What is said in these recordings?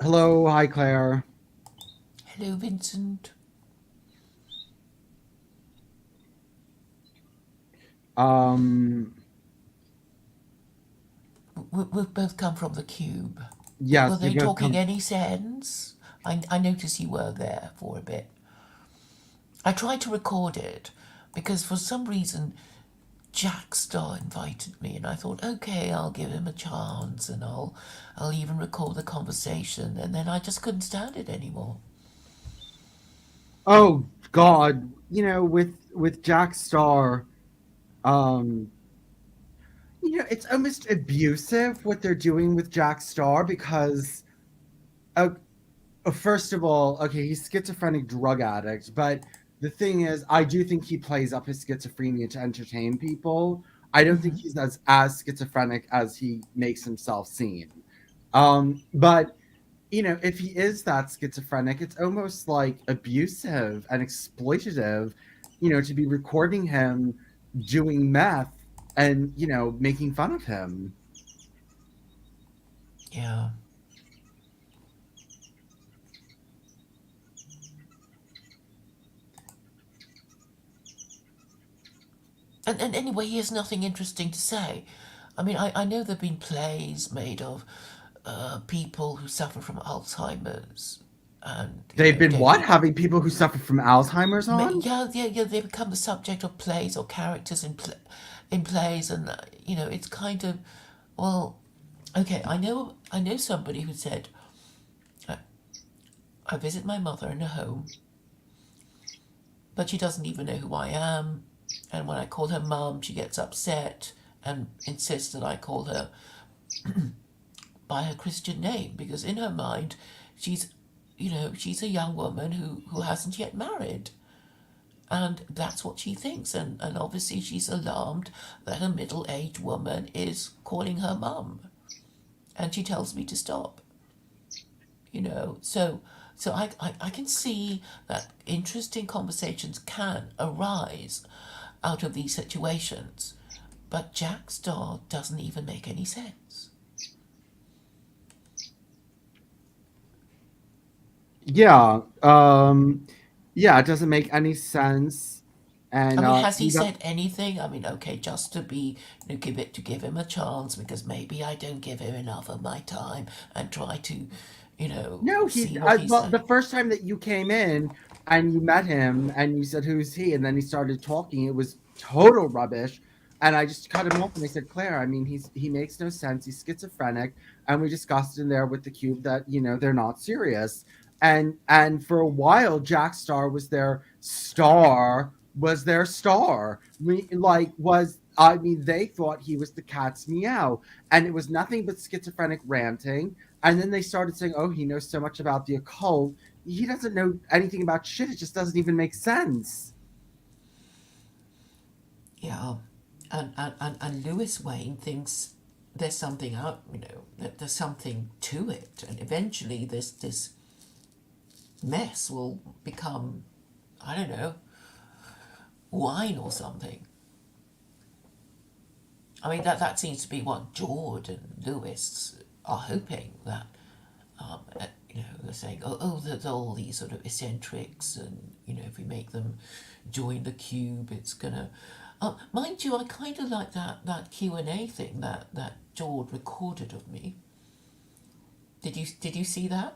Hello, hi Claire. Hello, Vincent. Um, We've both come from the cube. Were yes, we they both talking come. any sense? I noticed you were there for a bit. I tried to record it because for some reason Jack Star invited me, and I thought, okay, I'll give him a chance, and I'll even record the conversation, and then I just couldn't stand it anymore. Oh God, with Jack Star, um, it's almost abusive what they're doing with Jack Star because, uh, first of all, okay, he's schizophrenic drug addict, but the thing is, I do think he plays up his schizophrenia to entertain people. I don't think he's as schizophrenic as he makes himself seem. But if he is that schizophrenic, it's almost like abusive and exploitative, to be recording him doing meth and, making fun of him. Yeah. And anyway, he has nothing interesting to say. I mean, I know there have been plays made of people who suffer from Alzheimer's, and They've been what? they Having people who suffer from Alzheimer's on? yeah, they become the subject of plays or characters in plays, and it's kind of, well, okay, I know somebody who said, I, I visit my mother in her home, but she doesn't even know who I am, and when I call her mum, she gets upset and insists that I call her by her Christian name because in her mind, she's, she's a young woman who hasn't yet married. And that's what she thinks. And obviously, she's alarmed that a middle aged woman is calling her mum. And she tells me to stop. So I can see that interesting conversations can arise out of these situations. But Jack Star doesn't even make any sense. Yeah. Yeah, it doesn't make any sense. I And mean, has he he does, said anything? I mean, okay, just to be, to give him a chance because maybe I don't give him enough of my time and try to, no, see what he's well, saying. the first time that you came in and you met him and you said, "Who's he?" And then he started talking, it was total rubbish. And I just cut him off and I said, "Claire, I mean, he makes no sense. He's schizophrenic." And we discussed in there with the cube that, they're not serious. And for a while, Jack Star was their star. I mean, they thought he was the cat's meow. And it was nothing but schizophrenic ranting, and then they started saying, "Oh, he knows so much about the occult." He doesn't know anything about shit. It just doesn't even make sense. Yeah, and Lewis Wayne thinks there's something out, that there's something to it, and eventually this mess will become, I don't know, wine or something. I mean, that seems to be what George and Lewis are hoping that, they're saying, oh, there's all these sort of eccentrics, and if we make them join the cube, it's gonna. Mind you, I kind of like that Q&A thing that George recorded of me. Did you see that?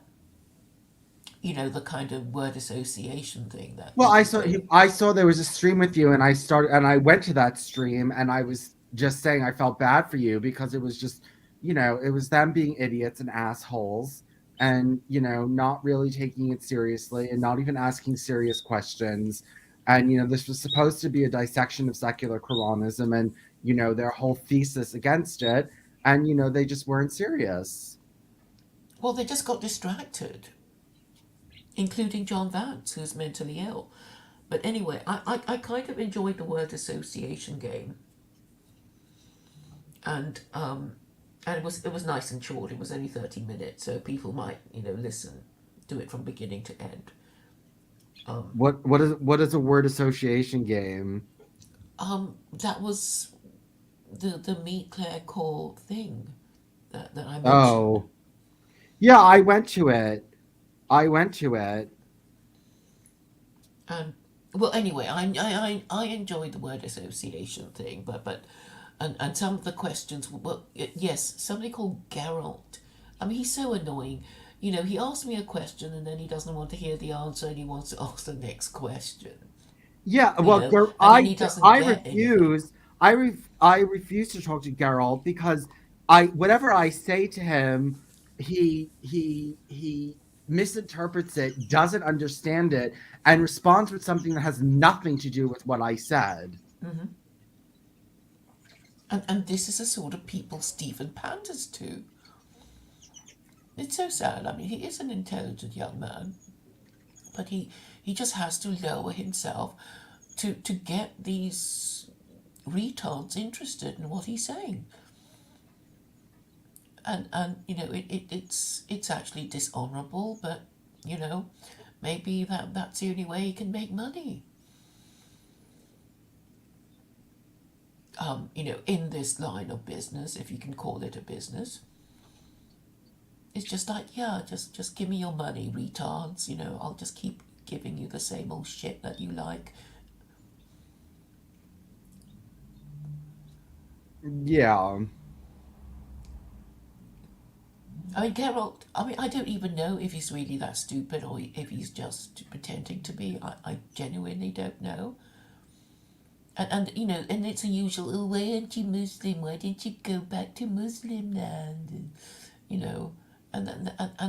The kind of word association thing that Well, he was doing. I saw there was a stream with you, and I went to that stream, and I was just saying I felt bad for you because it was just, it was them being idiots and assholes, and not really taking it seriously and not even asking serious questions. And this was supposed to be a dissection of secular Quranism and their whole thesis against it, and they just weren't serious. Well, they just got distracted, including John Vance, who's mentally ill. But anyway, I kind of enjoyed the word association game, and it was nice and short. It was only 30 minutes, so people might listen, do it from beginning to end. What is a word association game? That was the meet Claire Khaw thing that I mentioned. Oh, Yeah, I went to it. I went to it. And well, anyway, I enjoy the word association thing, but and some of the questions. Well, yes, somebody called Geralt. I mean, he's so annoying. You know, he asks me a question and then he doesn't want to hear the answer and he wants to ask the next question. Yeah, You well, know, and then he doesn't I get anything. refuse. I refuse to talk to Geralt because whatever I say to him, he misinterprets it, doesn't understand it, and responds with something that has nothing to do with what I said. And this is the sort of people Stephen panders to. It's so sad. I mean, he is an intelligent young man, but he just has to lower himself to get these retards interested in what he's saying. And you know, it's actually dishonorable, but you know, maybe that's the only way he can make money. You know, in this line of business, if you can call it a business, it's just like, yeah, just give me your money, retards. You know, I'll just keep giving you the same old shit that you like. Yeah. I mean, Geralt, I mean, I don't even know if he's really that stupid or if he's just pretending to be. I genuinely don't know. And you know, and it's a usual, oh, why aren't you Muslim? Why didn't you go back to Muslim land? And, you know, and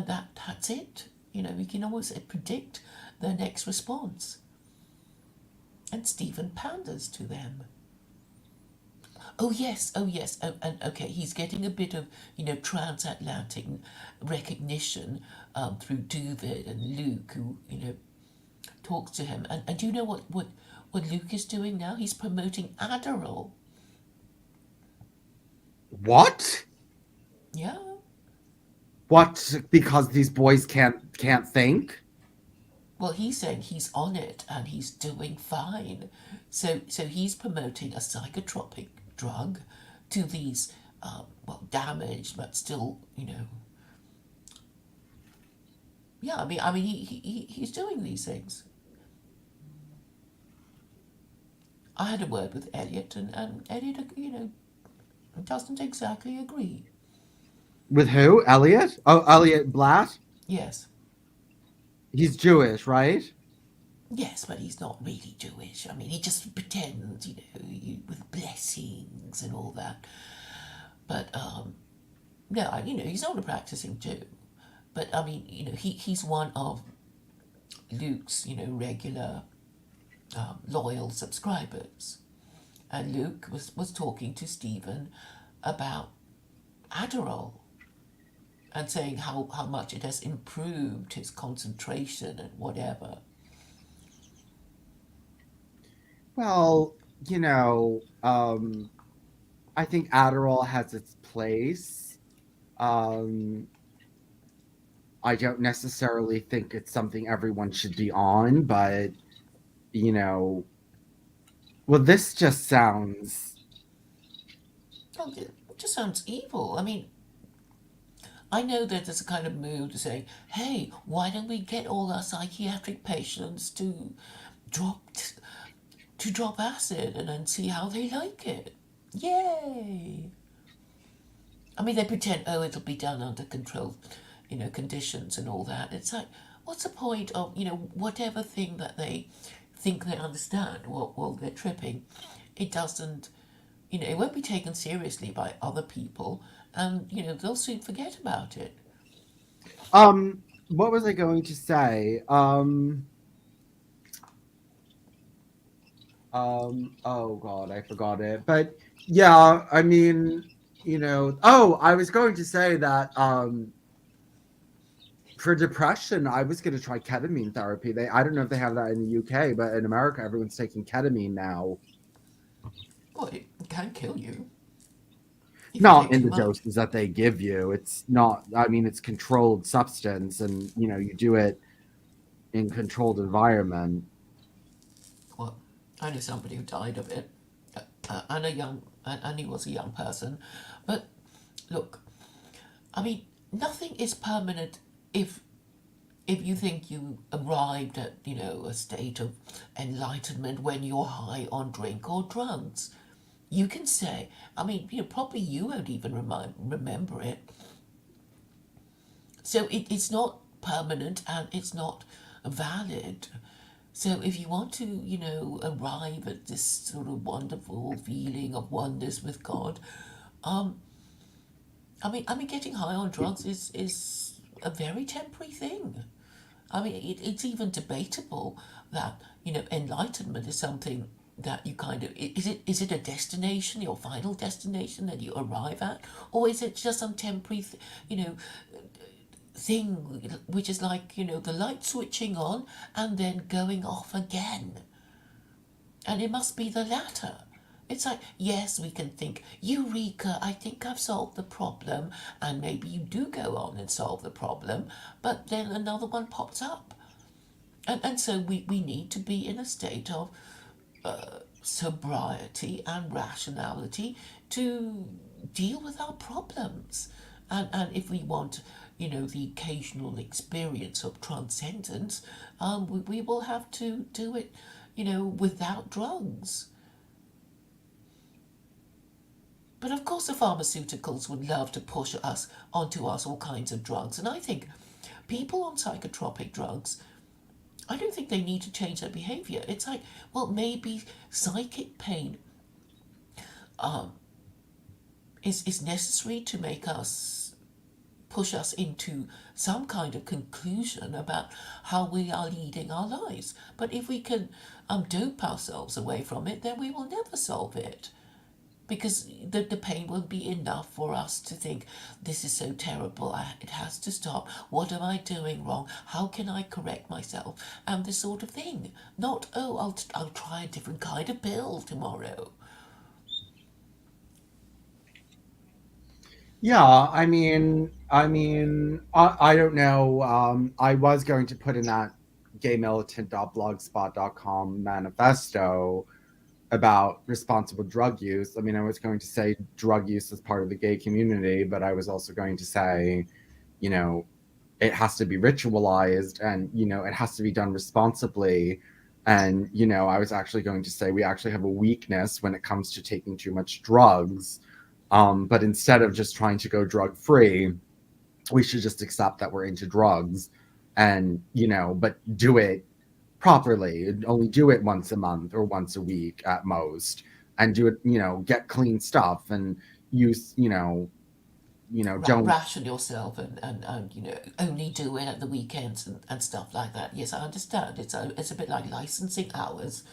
that's it. You know, we can almost predict their next response. And Stephen panders to them. Oh yes, and okay, he's getting a bit of, you know, transatlantic recognition through Duvid and Luke, who, you know, talks to him. And do you know what Luke is doing now? He's promoting Adderall. What? Yeah. What? Because these boys can't think? Well, he's saying he's on it and he's doing fine. So he's promoting a psychotropic drug to these, well, damaged but still, you know, yeah. I mean, he's doing these things. I had a word with Elliot, and Elliot, you know, doesn't exactly agree. With who? Elliot? Oh, Elliot Blatt? Yes, He's Jewish, right? yes, but he's not really Jewish. I mean, he just pretends, you know, with blessings and all that. But no, you know, he's not a practicing Jew. But I mean, you know, he's one of Luke's, you know, regular loyal subscribers. And Luke was talking to Stephen about Adderall and saying how much it has improved his concentration and whatever. Well, I think Adderall has its place. Um, I don't necessarily think it's something everyone should be on, but you know, well, this just sounds. Well, it just sounds evil. I mean, I know that there's a kind of move to say, hey, why don't we get all our psychiatric patients drop to drop acid and then see how they like it? Yay! I mean, they pretend, oh, it'll be done under controlled, you know, conditions and all that. It's like, what's the point of, you know, whatever thing that they think they understand while they're tripping? It doesn't, you know, it won't be taken seriously by other people, and you know they'll soon forget about it. What was I going to say? Oh God, I forgot it. But yeah, I mean, oh, I was going to say that for depression, I was going to try ketamine therapy. I don't know if they have that in the UK, but in America, everyone's taking ketamine now. Well, it can kill you if you Not take in too the much. doses that they give you. It's not. I mean, it's controlled substance, and you do it in controlled environment. Well, I know somebody who died of it, and he was a young person. But look, I mean, nothing is permanent if you think you arrived at, a state of enlightenment when you're high on drink or drugs. You can say, I mean, probably you won't even remember it. So it's not permanent and it's not valid. So if you want to, arrive at this sort of wonderful feeling of oneness with God, um, I mean, getting high on drugs is a very temporary thing. I mean, it's even debatable that enlightenment is something that you kind of is it a destination, your final destination that you arrive at, or is it just some temporary, thing which is like the light switching on and then going off again, and it must be the latter. It's like, yes, we can think, Eureka, I think I've solved the problem, and maybe you do go on and solve the problem, but then another one pops up. And so we need to be in a state of sobriety and rationality to deal with our problems. And if we want, the occasional experience of transcendence, we will have to do it, without drugs. But of course, the pharmaceuticals would love to push us onto us all kinds of drugs. And I think people on psychotropic drugs, I don't think they need to change their behavior. It's like, well, maybe psychic pain is necessary to make us push us into some kind of conclusion about how we are leading our lives. But if we can dope ourselves away from it, then we will never solve it. Because the pain won't be enough for us to think, this is so terrible, it has to stop, what am I doing wrong, how can I correct myself, and this sort of thing. Not, oh, I'll try a different kind of pill tomorrow. Yeah, I don't know. I was going to put in that gaymilitant.blogspot.com manifesto about responsible drug use. I mean, I was going to say drug use is part of the gay community, but I was also going to say, you know, it has to be ritualized and, it has to be done responsibly. And, I was actually going to say we actually have a weakness when it comes to taking too much drugs. But instead of just trying to go drug free, we should just accept that we're into drugs and, but do it properly. Only do it once a month or once a week at most, and do it, get clean stuff and use, don't. Ration yourself and only do it at the weekends and stuff like that. Yes, I understand. It's a bit like licensing hours.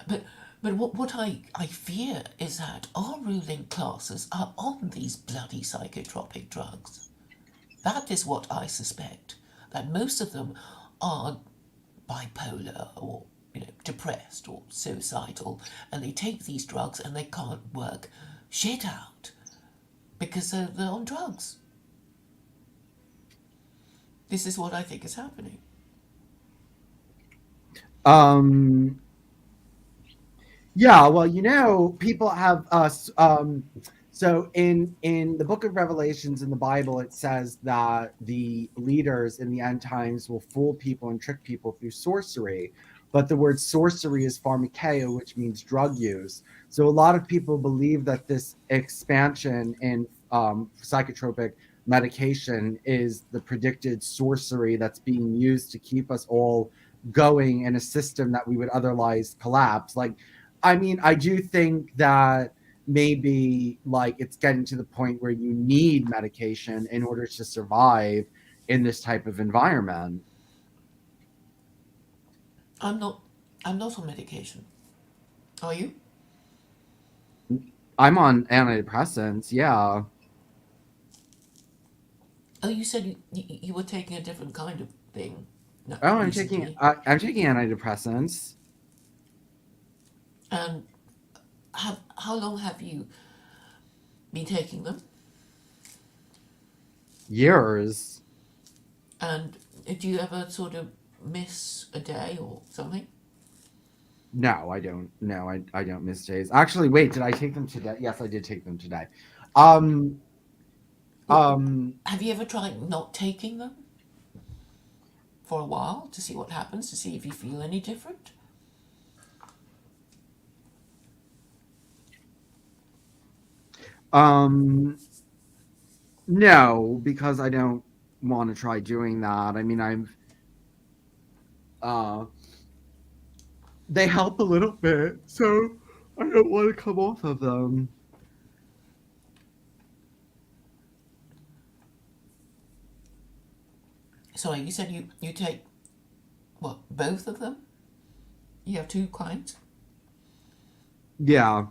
But what I fear is that our ruling classes are on these bloody psychotropic drugs. That is what I suspect. That most of them are bipolar or depressed or suicidal, and they take these drugs and they can't work shit out because they're on drugs. This is what I think is happening. um Yeah, well, people have us. So in the Book of Revelations in the Bible, it says that the leaders in the end times will fool people and trick people through sorcery. But the word sorcery is pharmakeia, which means drug use. So a lot of people believe that this expansion in psychotropic medication is the predicted sorcery that's being used to keep us all going in a system that we would otherwise collapse. Like, I mean, I do think that maybe like it's getting to the point where you need medication in order to survive in this type of environment. I'm not. I'm not on medication. Are you? I'm on antidepressants, yeah. Oh, you said you were taking a different kind of thing. No, Oh, recently. I'm taking antidepressants. And how long have you been taking them? Years. And do you ever sort of miss a day or something? No, I don't. No, I don't miss days. Actually, wait, did I take them today? Yes, I did take them today. Um What, Um, have you ever tried not taking them for a while to see what happens, to see if you feel any different? um, no, because I don't want to try doing that. I mean, uh, they help a little bit, so I don't want to come off of them. Sorry, you said you take, what, both of them? You have two clients? Yeah,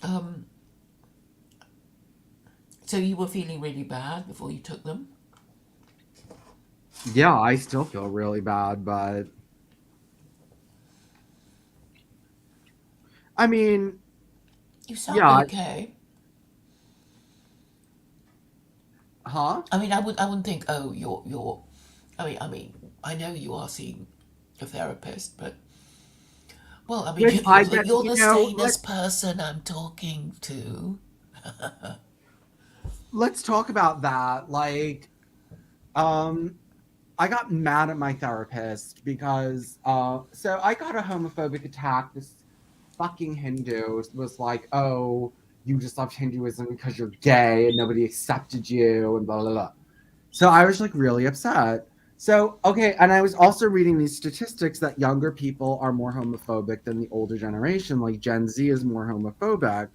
Um, so you were feeling really bad before you took them? yeah, I still feel really bad, but I mean, You sound yeah, okay. huh? I mean, I wouldn't think, oh, you're. I mean, I know you are seeing a therapist, but well, I mean, Which I get, you're the sanest person I'm talking to. let's talk about that. Like, um, I got mad at my therapist because so I got a homophobic attack. This fucking Hindu was like, "Oh, you just left Hinduism because you're gay and nobody accepted you," and blah blah blah. So I was like really upset. So okay, and I was also reading these statistics that younger people are more homophobic than the older generation. Like Gen Z is more homophobic.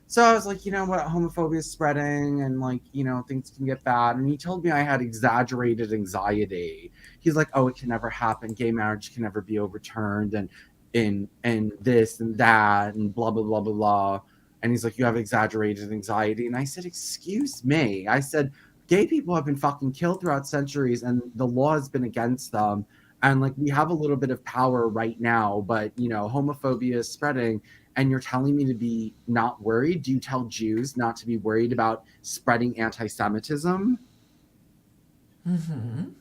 So I was like, you know what, homophobia is spreading and like, things can get bad. And he told me I had exaggerated anxiety. He's like, oh, it can never happen. Gay marriage can never be overturned and this and that and blah blah blah blah blah. And he's like, you have exaggerated anxiety. And I said, excuse me. I said, gay people have been fucking killed throughout centuries and the law has been against them. And like we have a little bit of power right now, but homophobia is spreading and you're telling me to be not worried? Do you tell Jews not to be worried about spreading anti-Semitism? Mm-hmm.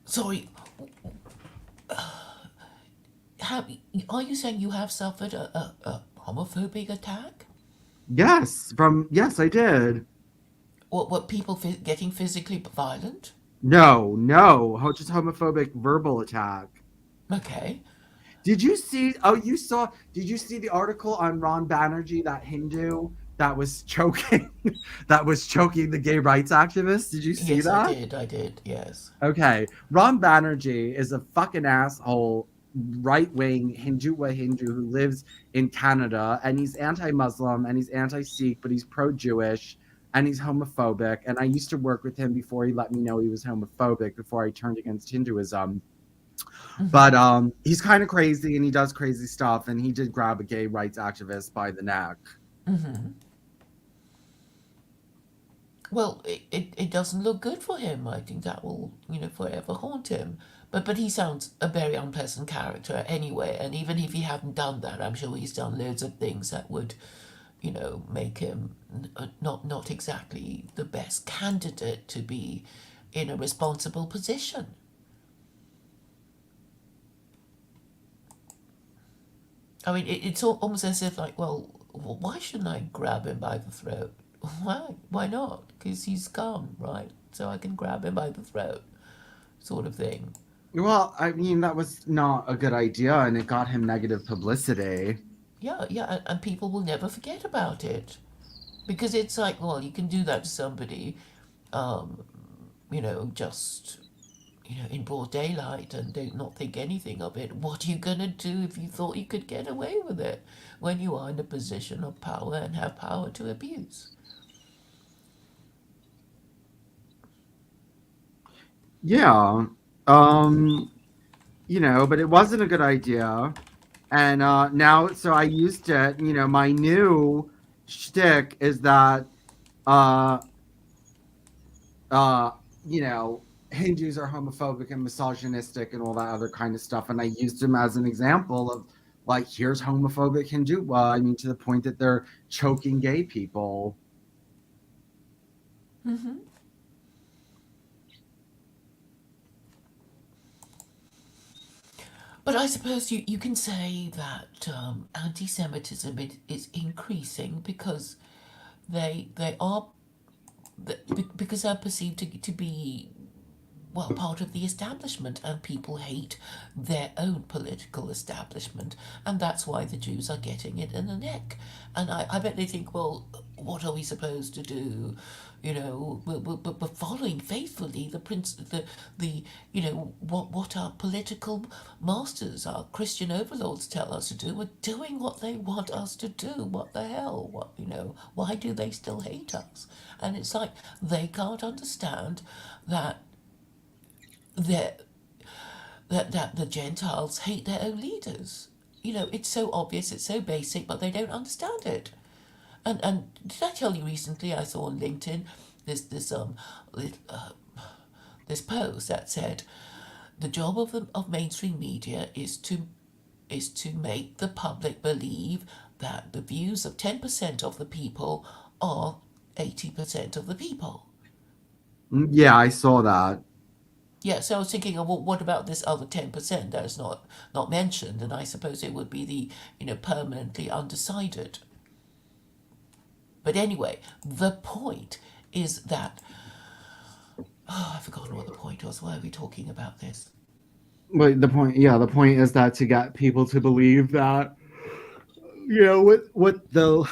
Sorry, have, are you saying you have suffered a homophobic attack? Yes, I did. What people getting physically violent? No, no, just homophobic verbal attack. Okay. Did you see? Oh, you saw? Did you see the article on Ron Banerjee, that Hindu that was choking, that was choking the gay rights activist? Did you see Yes, I that? did. I did. Yes. Okay, Ron Banerjee is a fucking asshole, right wing Hindu who lives in Canada, and he's anti-Muslim and he's anti-Sikh, but he's pro-Jewish and he's homophobic. And I used to work with him before he let me know he was homophobic before I turned against Hinduism. But Mm-hmm. he's kind of crazy and he does crazy stuff. And he did grab a gay rights activist by the neck. Mm-hmm. Well, it doesn't look good for him. I think that will, forever haunt him. But he sounds a very unpleasant character anyway. And even if he hadn't done that, I'm sure he's done loads of things that would, make him not exactly the best candidate to be in a responsible position. I mean, it's almost as if like, well, why shouldn't I grab him by the throat? Why? Why not? Because he's gone, right? So I can grab him by the throat, sort of thing. Well, I mean, that was not a good idea and it got him negative publicity. Yeah, yeah, and people will never forget about it because it's like, well, you can do that to somebody, um, just in broad daylight and do not think anything of it. What are you gonna do if you thought you could get away with it when you are in a position of power and have power to abuse? Yeah. Um, but it wasn't a good idea. And now, so I used it. My new shtick is that, uh, uh, you know, Hindus are homophobic and misogynistic and all that other kind of stuff. And I used him as an example of like, here's homophobic Hindu. Well, I mean, to the point that they're choking gay people. Mm-hmm. But I suppose you can say that anti-Semitism is increasing because they are because they're perceived to be, well, part of the establishment, and people hate their own political establishment, and that's why the Jews are getting it in the neck. And I bet they think, well, what are we supposed to do? You know, we're following faithfully the what our political masters, our Christian overlords tell us to do. We're doing what they want us to do. What the hell? Why do they still hate us? And it's like they can't understand that that that the Gentiles hate their own leaders. It's so obvious, it's so basic, but they don't understand it. And did I tell you recently I saw on LinkedIn this post that said the job of mainstream media is to make the public believe that the views of 10% of the people are 80% of the people. Yeah, I saw that. Yeah, so I was thinking, well, what about this other 10% that is not mentioned? And I suppose it would be the permanently undecided. But anyway, the point is that I've forgotten what the point was. Why are we talking about this? But the point is that to get people to believe that, with the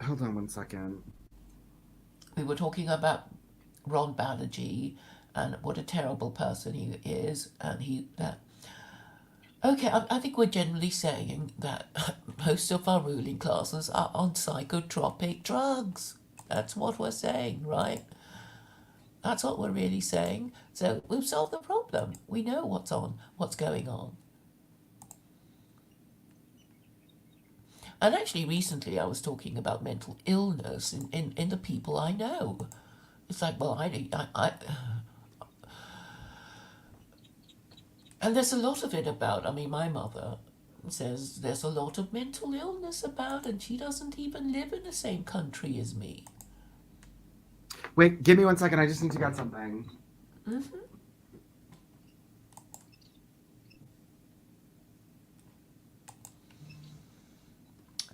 hold on one second. We were talking about Ron Banerjee and what a terrible person he is, and he that. Okay, I think we're generally saying that most of our ruling classes are on psychotropic drugs. That's what we're saying, right? That's what we're really saying. So we've solved the problem. We know what's going on. And actually, recently I was talking about mental illness in the people I know. It's like, well, and there's a lot of it about, I mean, my mother says there's a lot of mental illness about, and she doesn't even live in the same country as me. Wait, give me one second. I just need to get something.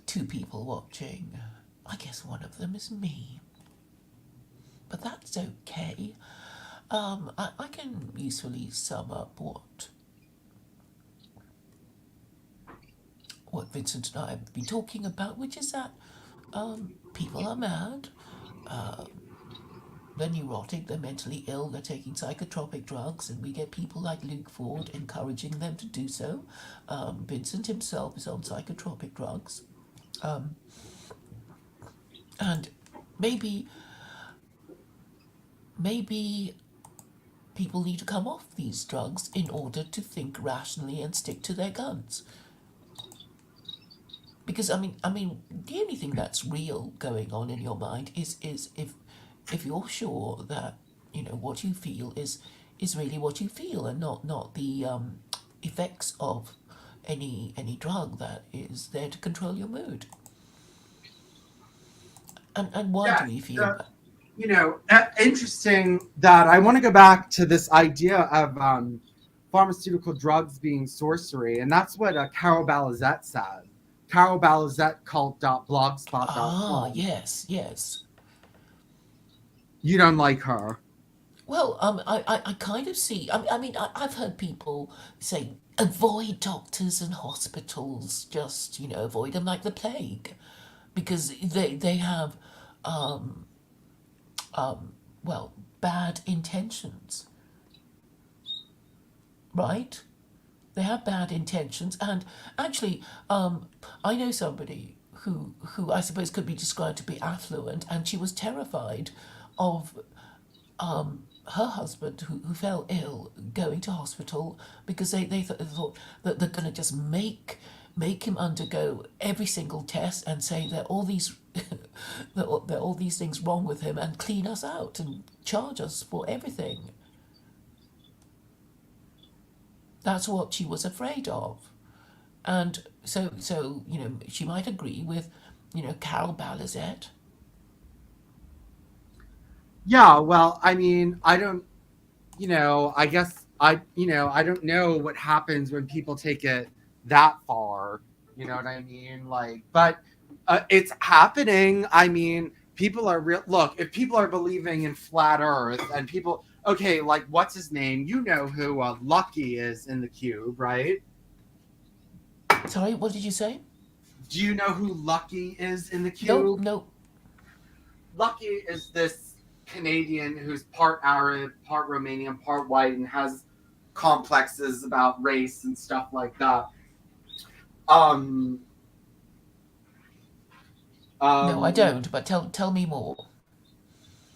Two people watching. I guess one of them is me. But that's okay. I can usefully sum up what Vincent and I have been talking about, which is that people are mad, they're neurotic, they're mentally ill, they're taking psychotropic drugs, and we get people like Luke Ford encouraging them to do so. Vincent himself is on psychotropic drugs. And maybe maybe people need to come off these drugs in order to think rationally and stick to their guns. Because I mean, the only thing that's real going on in your mind is if you're sure that what you feel is really what you feel, and not the effects of any drug that is there to control your mood. And why Yeah, do we feel that? interesting that I want to go back to this idea of pharmaceutical drugs being sorcery, and that's what Carol Balizette said. Carol Balizette Ah, cult.blogspot.com. yes, yes. You don't like her. Well, I kind of see. I mean, I've heard people say avoid doctors and hospitals. Just avoid them like the plague, because they have well, bad intentions, right? They have bad intentions, and actually, I know somebody who I suppose could be described to be affluent, and she was terrified of her husband who fell ill going to hospital because they thought that they're going to just make him undergo every single test and say there are all these there are all these things wrong with him and clean us out and charge us for everything. That's what she was afraid of. And so she might agree with Carol Balizette. Yeah, well, I mean, I don't. I guess I don't know what happens when people take it that far. You know what I mean? Like, but it's happening. I mean, people are real. Look, if people are believing in flat Earth and people, okay, like what's his name? You know who Lucky is in the cube, right? Sorry, what did you say? Do you know who Lucky is in the Nope, cube? nope. Lucky is this Canadian who's part Arab, part Romanian, part white, and has complexes about race and stuff like that. Um, No, I um, don't, but tell me more.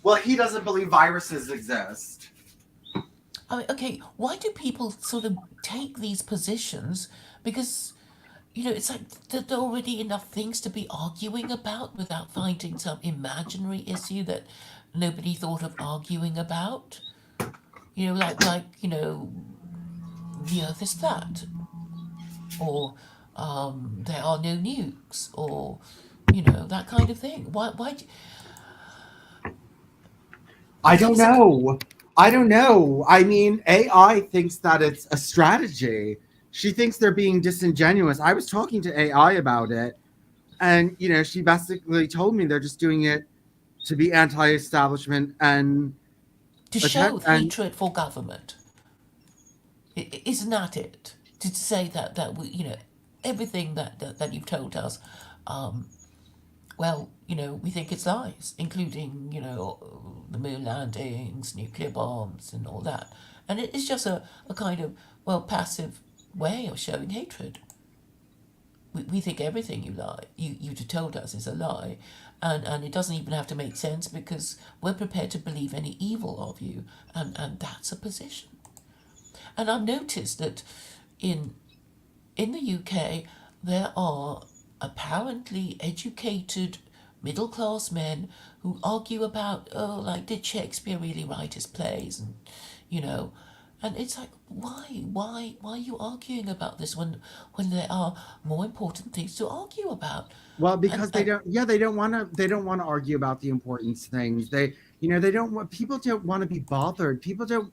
well, he doesn't believe viruses exist. I mean, okay, why do people sort of take these positions? Because, it's like there are already enough things to be arguing about without finding some imaginary issue that nobody thought of arguing about. Like the Earth is flat, or there are no nukes, or that kind of thing. Why? I It's don't it's a know. I don't know. I mean, AI thinks that it's a strategy. She thinks they're being disingenuous. I was talking to AI about it, and she basically told me they're just doing it to be anti-establishment and to attack show and hatred for government. Isn't that it? To say that everything that you've told us, um, well, we think it's lies, including the moon landings, nuclear bombs, and all that. And it's just a kind of passive way of showing hatred. We think everything you told us is a lie, and it doesn't even have to make sense because we're prepared to believe any evil of you, and that's a position. And I've noticed that in in the UK, there are apparently educated middle class men who argue about, oh, like, did Shakespeare really write his plays? And, you know, and it's like, why are you arguing about this when there are more important things to argue about? well, And, because they and don't, yeah, they don't want to argue about the important things. They don't want, people don't want to be bothered. People don't,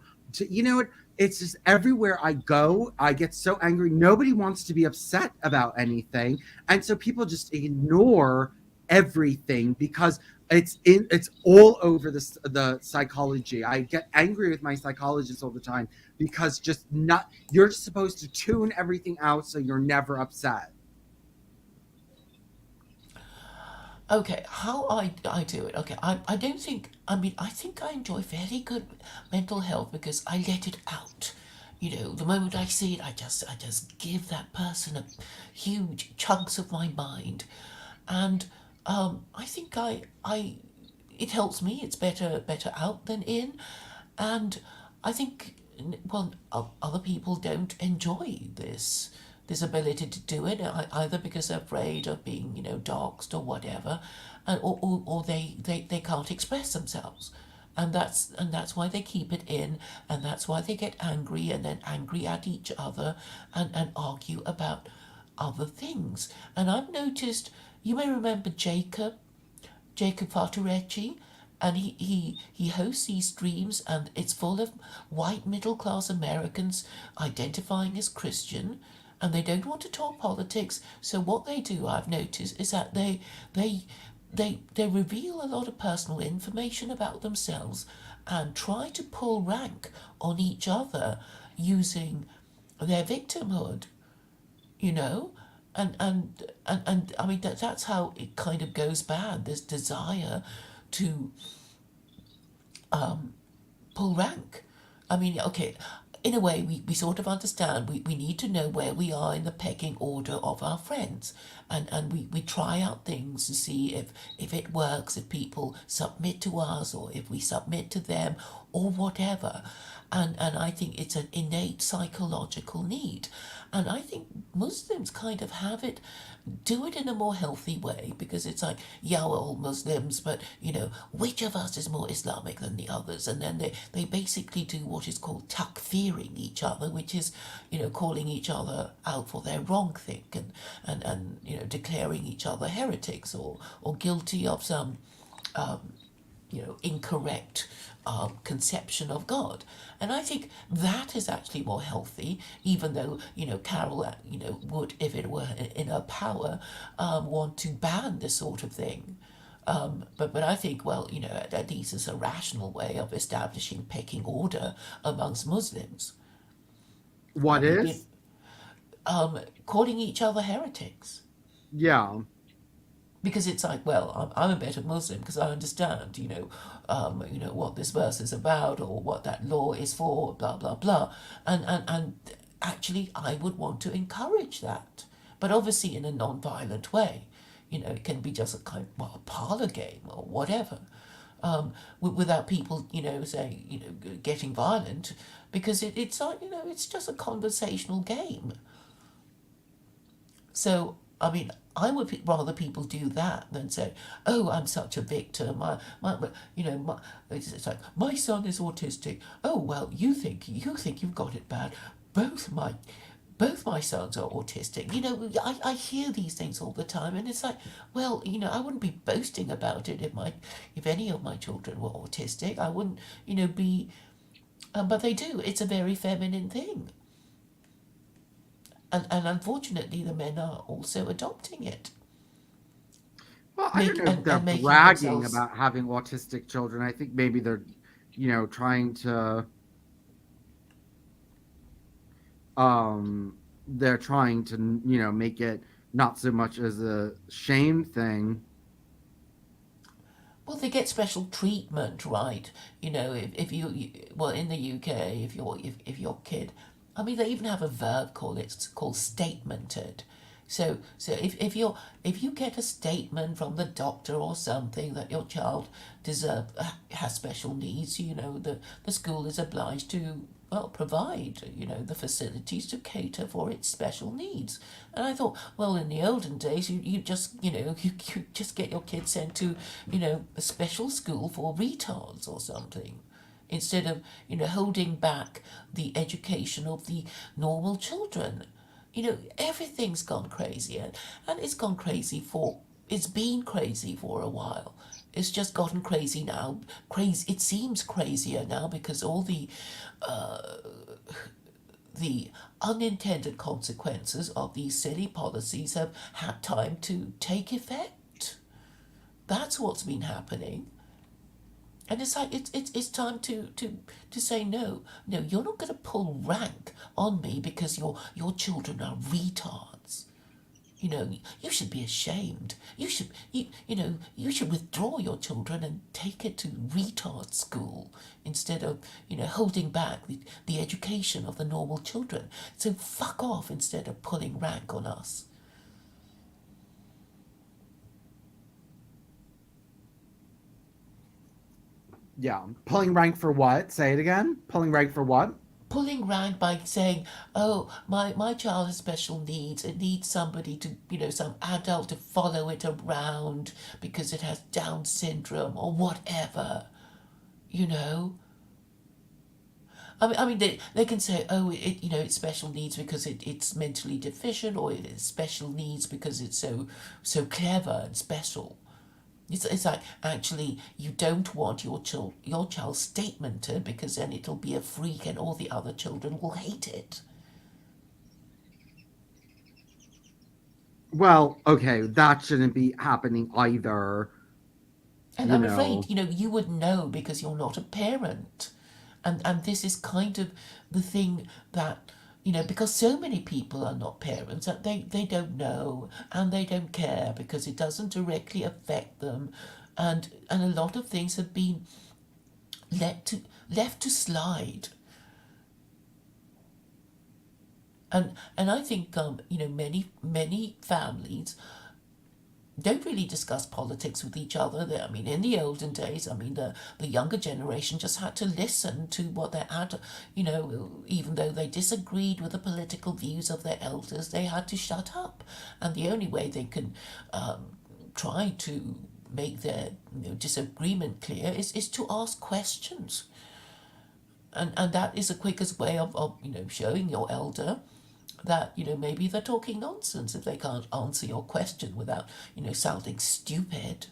what? It's just everywhere I go, I get so angry. Nobody wants to be upset about anything. And so people just ignore everything because it's all over the psychology. I get angry with my psychologist all the time because just not, you're just supposed to tune everything out so you're never upset. okay, how I do it? Okay, I don't think, I mean, I think I enjoy very good mental health because I let it out. The moment I see it, I just give that person a huge chunks of my mind, and I think I it helps me. It's better out than in, and I think well other people don't enjoy this ability to do it either because they're afraid of being doxxed or whatever, and or they can't express themselves, and that's why they keep it in, and that's why they get angry and then angry at each other and argue about other things. And I've noticed, you may remember Jacob Farturecci, and he hosts these streams, and it's full of white middle class Americans identifying as Christian, and they don't want to talk politics. So what they do, I've noticed, is that they they reveal a lot of personal information about themselves and try to pull rank on each other using their victimhood, you know and I mean that's how it kind of goes bad, this desire to pull rank. I mean, okay, in a way, we sort of understand we need to know where we are in the pecking order of our friends. And we try out things to see if it works, if people submit to us or if we submit to them or whatever. And I think it's an innate psychological need. And I think Muslims kind of have it, do it in a more healthy way, because it's like, yeah, we're all Muslims, but which of us is more Islamic than the others? And then they basically do what is called takfiring each other, which is calling each other out for their wrong thing, and declaring each other heretics or guilty of some incorrect conception of God. And I think that is actually more healthy, even though, Carol, would, if it were in her power, want to ban this sort of thing. But I think, well, at least it's a rational way of establishing pecking order amongst Muslims. I What mean, is? calling each other heretics. Yeah. Because it's like, well, I'm a better Muslim because I understand, what this verse is about or what that law is for, blah blah blah, and actually, I would want to encourage that, but obviously in a non-violent way. It can be just a kind of, well, a parlor game or whatever, without people, saying, getting violent, because it's like, it's just a conversational game. So, I mean, I would rather people do that than say, "Oh, I'm such a victim." It's like my son is autistic. Oh well, you think you've got it bad. Both my both my sons are autistic. I hear these things all the time, and it's like, well, I wouldn't be boasting about it if any of my children were autistic. I wouldn't, be, but they do. It's a very feminine thing. And unfortunately, the men are also adopting it, Well, I don't know if they're and making bragging themselves. about having autistic children. I think maybe they're, trying to, um, they're trying to, make it not so much as a shame thing. Well, they get special treatment, right? If well, in the UK, if your kid, I mean, they even have a verb called, it's called statemented. So if you get a statement from the doctor or something that your child has special needs, the school is obliged to, well, provide, the facilities to cater for its special needs. And I thought, well, in the olden days, you just, you just get your kids sent to, a special school for retards or something, instead of, holding back the education of the normal children. Everything's gone crazy, and it's been crazy for a while. It's just gotten crazy now. Crazy. It seems crazier now because all the unintended consequences of these silly policies have had time to take effect. That's what's been happening. And it's like it's time to say no. No, you're not going to pull rank on me because your children are retards. You should be ashamed. You should withdraw your children and take it to retard school instead of, holding back the education of the normal children. So fuck off instead of pulling rank on us. Yeah. Pulling rank for what? Say it again. Pulling rank for what? Pulling rank by saying, "Oh, my child has special needs. It needs somebody to, some adult to follow it around because it has Down syndrome or whatever." You know. I mean, they can say, "Oh, it's special needs because it's mentally deficient, or it's special needs because it's so clever and special." It's like, actually, you don't want your child statemented because then it'll be a freak and all the other children will hate it. Well, okay, that shouldn't be happening either, And you I'm know. afraid, you would know because you're not a parent. And this is kind of the thing that, because so many people are not parents, that they don't know and they don't care because it doesn't directly affect them. And a lot of things have been left to slide. And I think, many families don't really discuss politics with each other. I mean, in the olden days, I mean, the younger generation just had to listen to what their even though they disagreed with the political views of their elders, they had to shut up. And the only way they could try to make their, disagreement clear is to ask questions. And that is the quickest way of showing your elder that, maybe they're talking nonsense if they can't answer your question without, sounding stupid.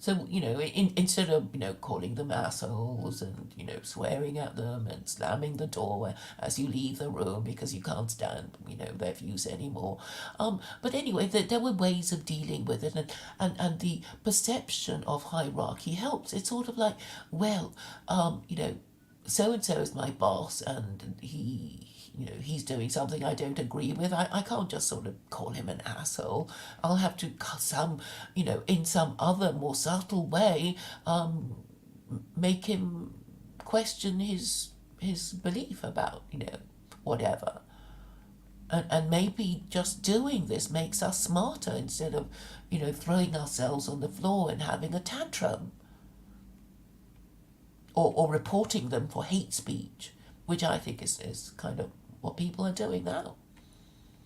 So, instead of, calling them assholes and, swearing at them and slamming the door as you leave the room because you can't stand, their views anymore. But anyway, there were ways of dealing with it, and the perception of hierarchy helps. It's sort of like, well, so and so is my boss, and he's doing something I don't agree with. I can't just sort of call him an asshole. I'll have to in some other more subtle way, make him question his belief about whatever. And maybe just doing this makes us smarter instead of throwing ourselves on the floor and having a tantrum, or reporting them for hate speech, which I think is kind of what people are doing now.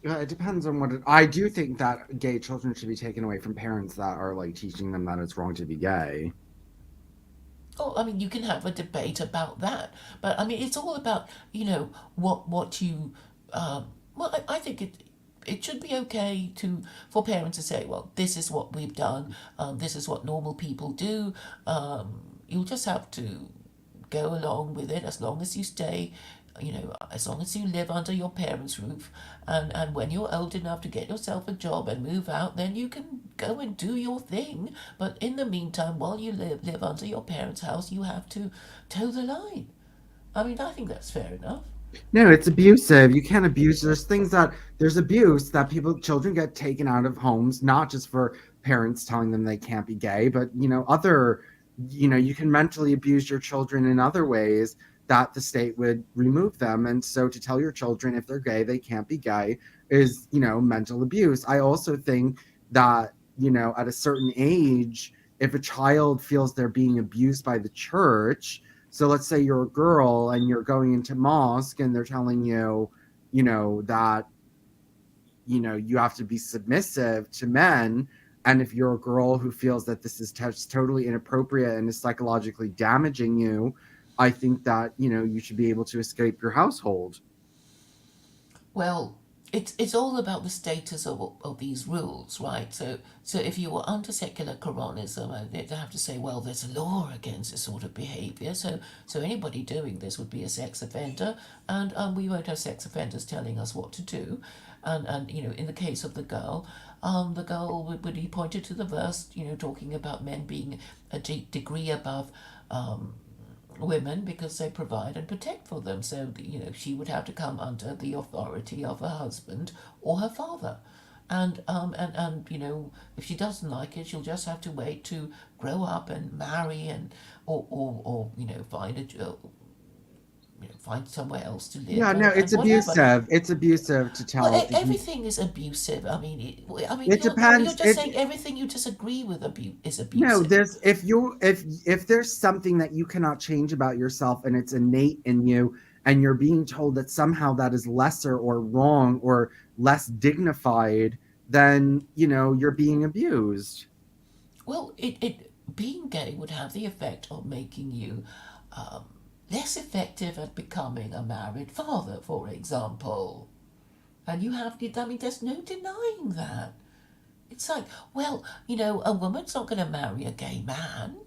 Yeah, it depends on what I do think that gay children should be taken away from parents that are like teaching them that it's wrong to be gay. Oh, I mean, you can have a debate about that, but I mean, it's all about what you. Well, I think it should be okay for parents to say, well, this is what we've done. This is what normal people do. You'll just have to go along with it as long as you stay, as long as you live under your parents' roof. And when you're old enough to get yourself a job and move out, then you can go and do your thing. But in the meantime, while you live under your parents' house, you have to toe the line. I mean, I think that's fair enough. No, it's abusive. You can't abuse. There's abuse that children get taken out of homes, not just for parents telling them they can't be gay, but you can mentally abuse your children in other ways that the state would remove them. And so to tell your children if they're gay, they can't be gay is, mental abuse. I also think that, at a certain age, if a child feels they're being abused by the church, so let's say you're a girl and you're going into mosque and they're telling you, that, you have to be submissive to men. And if you're a girl who feels that this is totally inappropriate and is psychologically damaging you, I think that, you should be able to escape your household. Well, it's all about the status of these rules, right? So if you were under secular Quranism, they'd have to say, well, there's a law against this sort of behaviour. So anybody doing this would be a sex offender, and we won't have sex offenders telling us what to do. And in the case of the girl would be pointed to the verse, talking about men being a degree above. Women because they provide and protect for them. So, she would have to come under the authority of her husband or her father. And if she doesn't like it, she'll just have to wait to grow up and marry and or find somewhere else to live Yeah, no, and it's whatever. abusive. It's abusive to Well, tell. everything is abusive. I mean, It you're depends. just saying everything you disagree with is No, abusive. there's if there's something that you cannot change about yourself and it's innate in you, and you're being told that somehow that is lesser or wrong or less dignified, then you're being abused. Well, it being gay would have the effect of making you um, less effective at becoming a married father, for example. And you have, I mean, there's no denying that. It's like, well, a woman's not going to marry a gay man,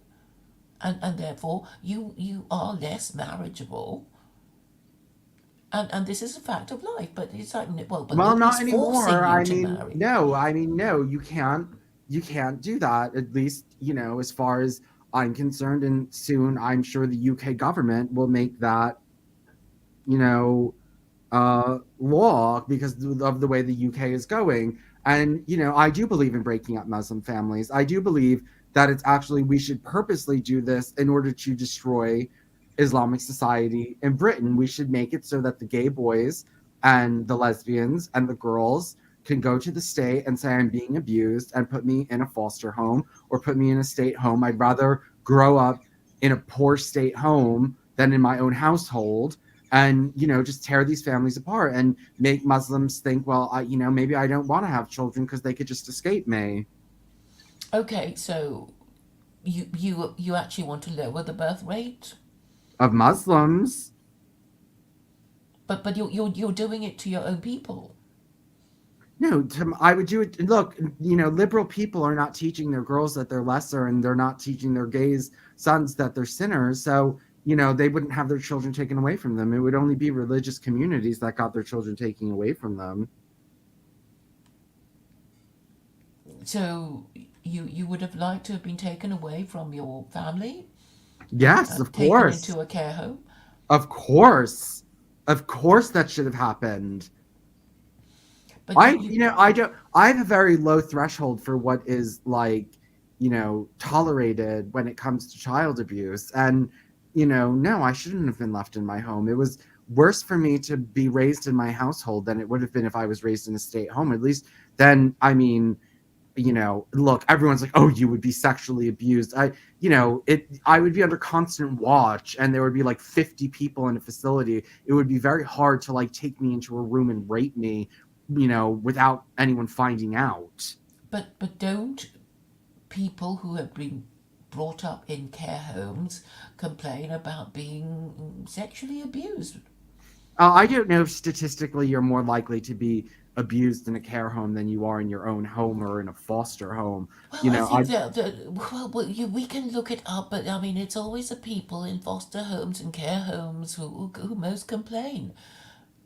and therefore you are less marriageable. And this is a fact of life, but it's like, well, but Well, not nobody's forcing anymore. you I to mean, marry. no. I mean, no. You can't do that. At least as far as I'm concerned, and soon I'm sure the UK government will make that you know law because of the way the UK is going. And, I do believe in breaking up Muslim families. I do believe that it's actually, we should purposely do this in order to destroy Islamic society in Britain. We should make it so that the gay boys and the lesbians and the girls can go to the state and say, I'm being abused, and put me in a foster home or put me in a state home. I'd rather grow up in a poor state home than in my own household, and just tear these families apart and make Muslims think, well, maybe I don't want to have children because they could just escape me. Okay, so you actually want to lower the birth rate, Of Muslims. but you're doing it to your own people. No, I would do it. Look, liberal people are not teaching their girls that they're lesser, and they're not teaching their gays sons that they're sinners. So, they wouldn't have their children taken away from them. It would only be religious communities that got their children taken away from them. So you would have liked to have been taken away from your family Yes, and of taken course. into a care home? Of course. Of course that should have happened. But I have a very low threshold for what is like, tolerated when it comes to child abuse. And, no, I shouldn't have been left in my home. It was worse for me to be raised in my household than it would have been if I was raised in a state home. At least then, I mean, look, everyone's like, oh, you would be sexually abused. I would be under constant watch, and there would be like 50 people in a facility. It would be very hard to like take me into a room and rape me, without anyone finding out. but don't people who have been brought up in care homes complain about being sexually abused? I don't know if statistically you're more likely to be abused in a care home than you are in your own home or in a foster home. Well, You I know, I think that we can look it up, but I mean, it's always the people in foster homes and care homes who most complain,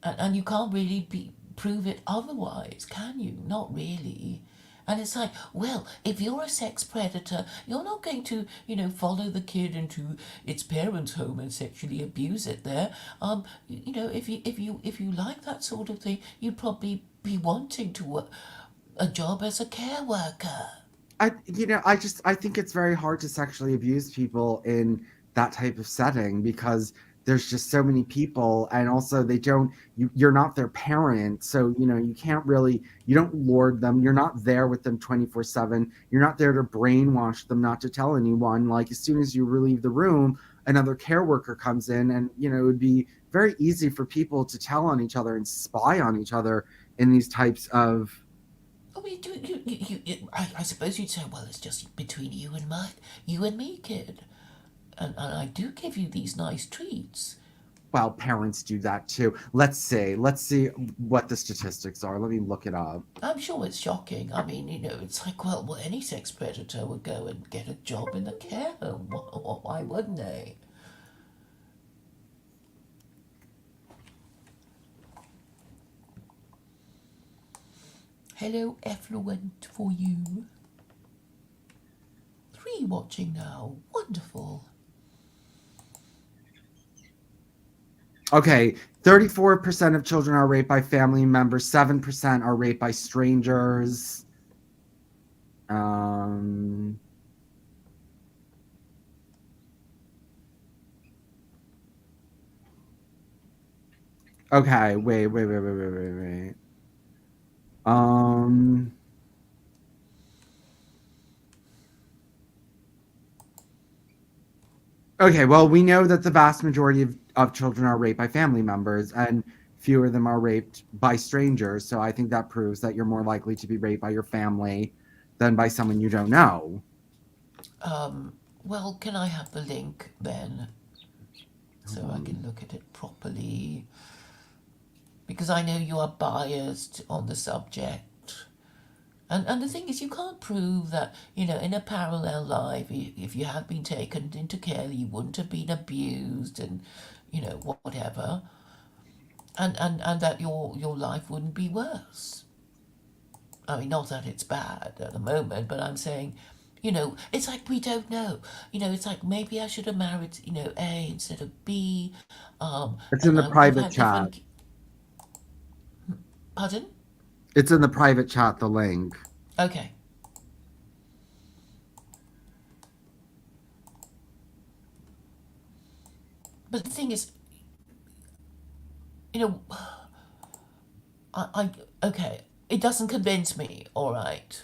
and you can't really prove it otherwise, can you? Not really. And it's like, well, if you're a sex predator, you're not going to, follow the kid into its parents' home and sexually abuse it there. If you like that sort of thing, you'd probably be wanting to work a job as a care worker. I think it's very hard to sexually abuse people in that type of setting because there's just so many people, and also you're not their parent, so you don't lord them. You're not there with them 24/7. You're not there to brainwash them not to tell anyone. Like, as soon as you leave the room, another care worker comes in, and it would be very easy for people to tell on each other and spy on each other in these types of. Oh, I suppose you'd say, well, it's just between you and me, kid, and I do give you these nice treats. Well, parents do that too. Let's see what the statistics are. Let me look it up. I'm sure it's shocking. I mean, it's like, well, any sex predator would go and get a job in the care home. Why wouldn't they? Hello, effluent for you. 3 watching now. Wonderful. Okay, 34% of children are raped by family members, 7% are raped by strangers. Um, okay, wait. Um, okay, well, we know that the vast majority of children are raped by family members, and fewer of them are raped by strangers. So I think that proves that you're more likely to be raped by your family than by someone you don't know. Well, can I have the link then so I can look at it properly? Because I know you are biased on the subject. And the thing is, you can't prove that, in a parallel life, if you had been taken into care, you wouldn't have been abused and, whatever. And that your life wouldn't be worse. I mean, not that it's bad at the moment, but I'm saying, it's like we don't know. It's like maybe I should have married, A instead of B. It's in And the I would have private had chat. different. Pardon? It's in the private chat, the link. Okay. But the thing is, you know, okay, it doesn't convince me, all right.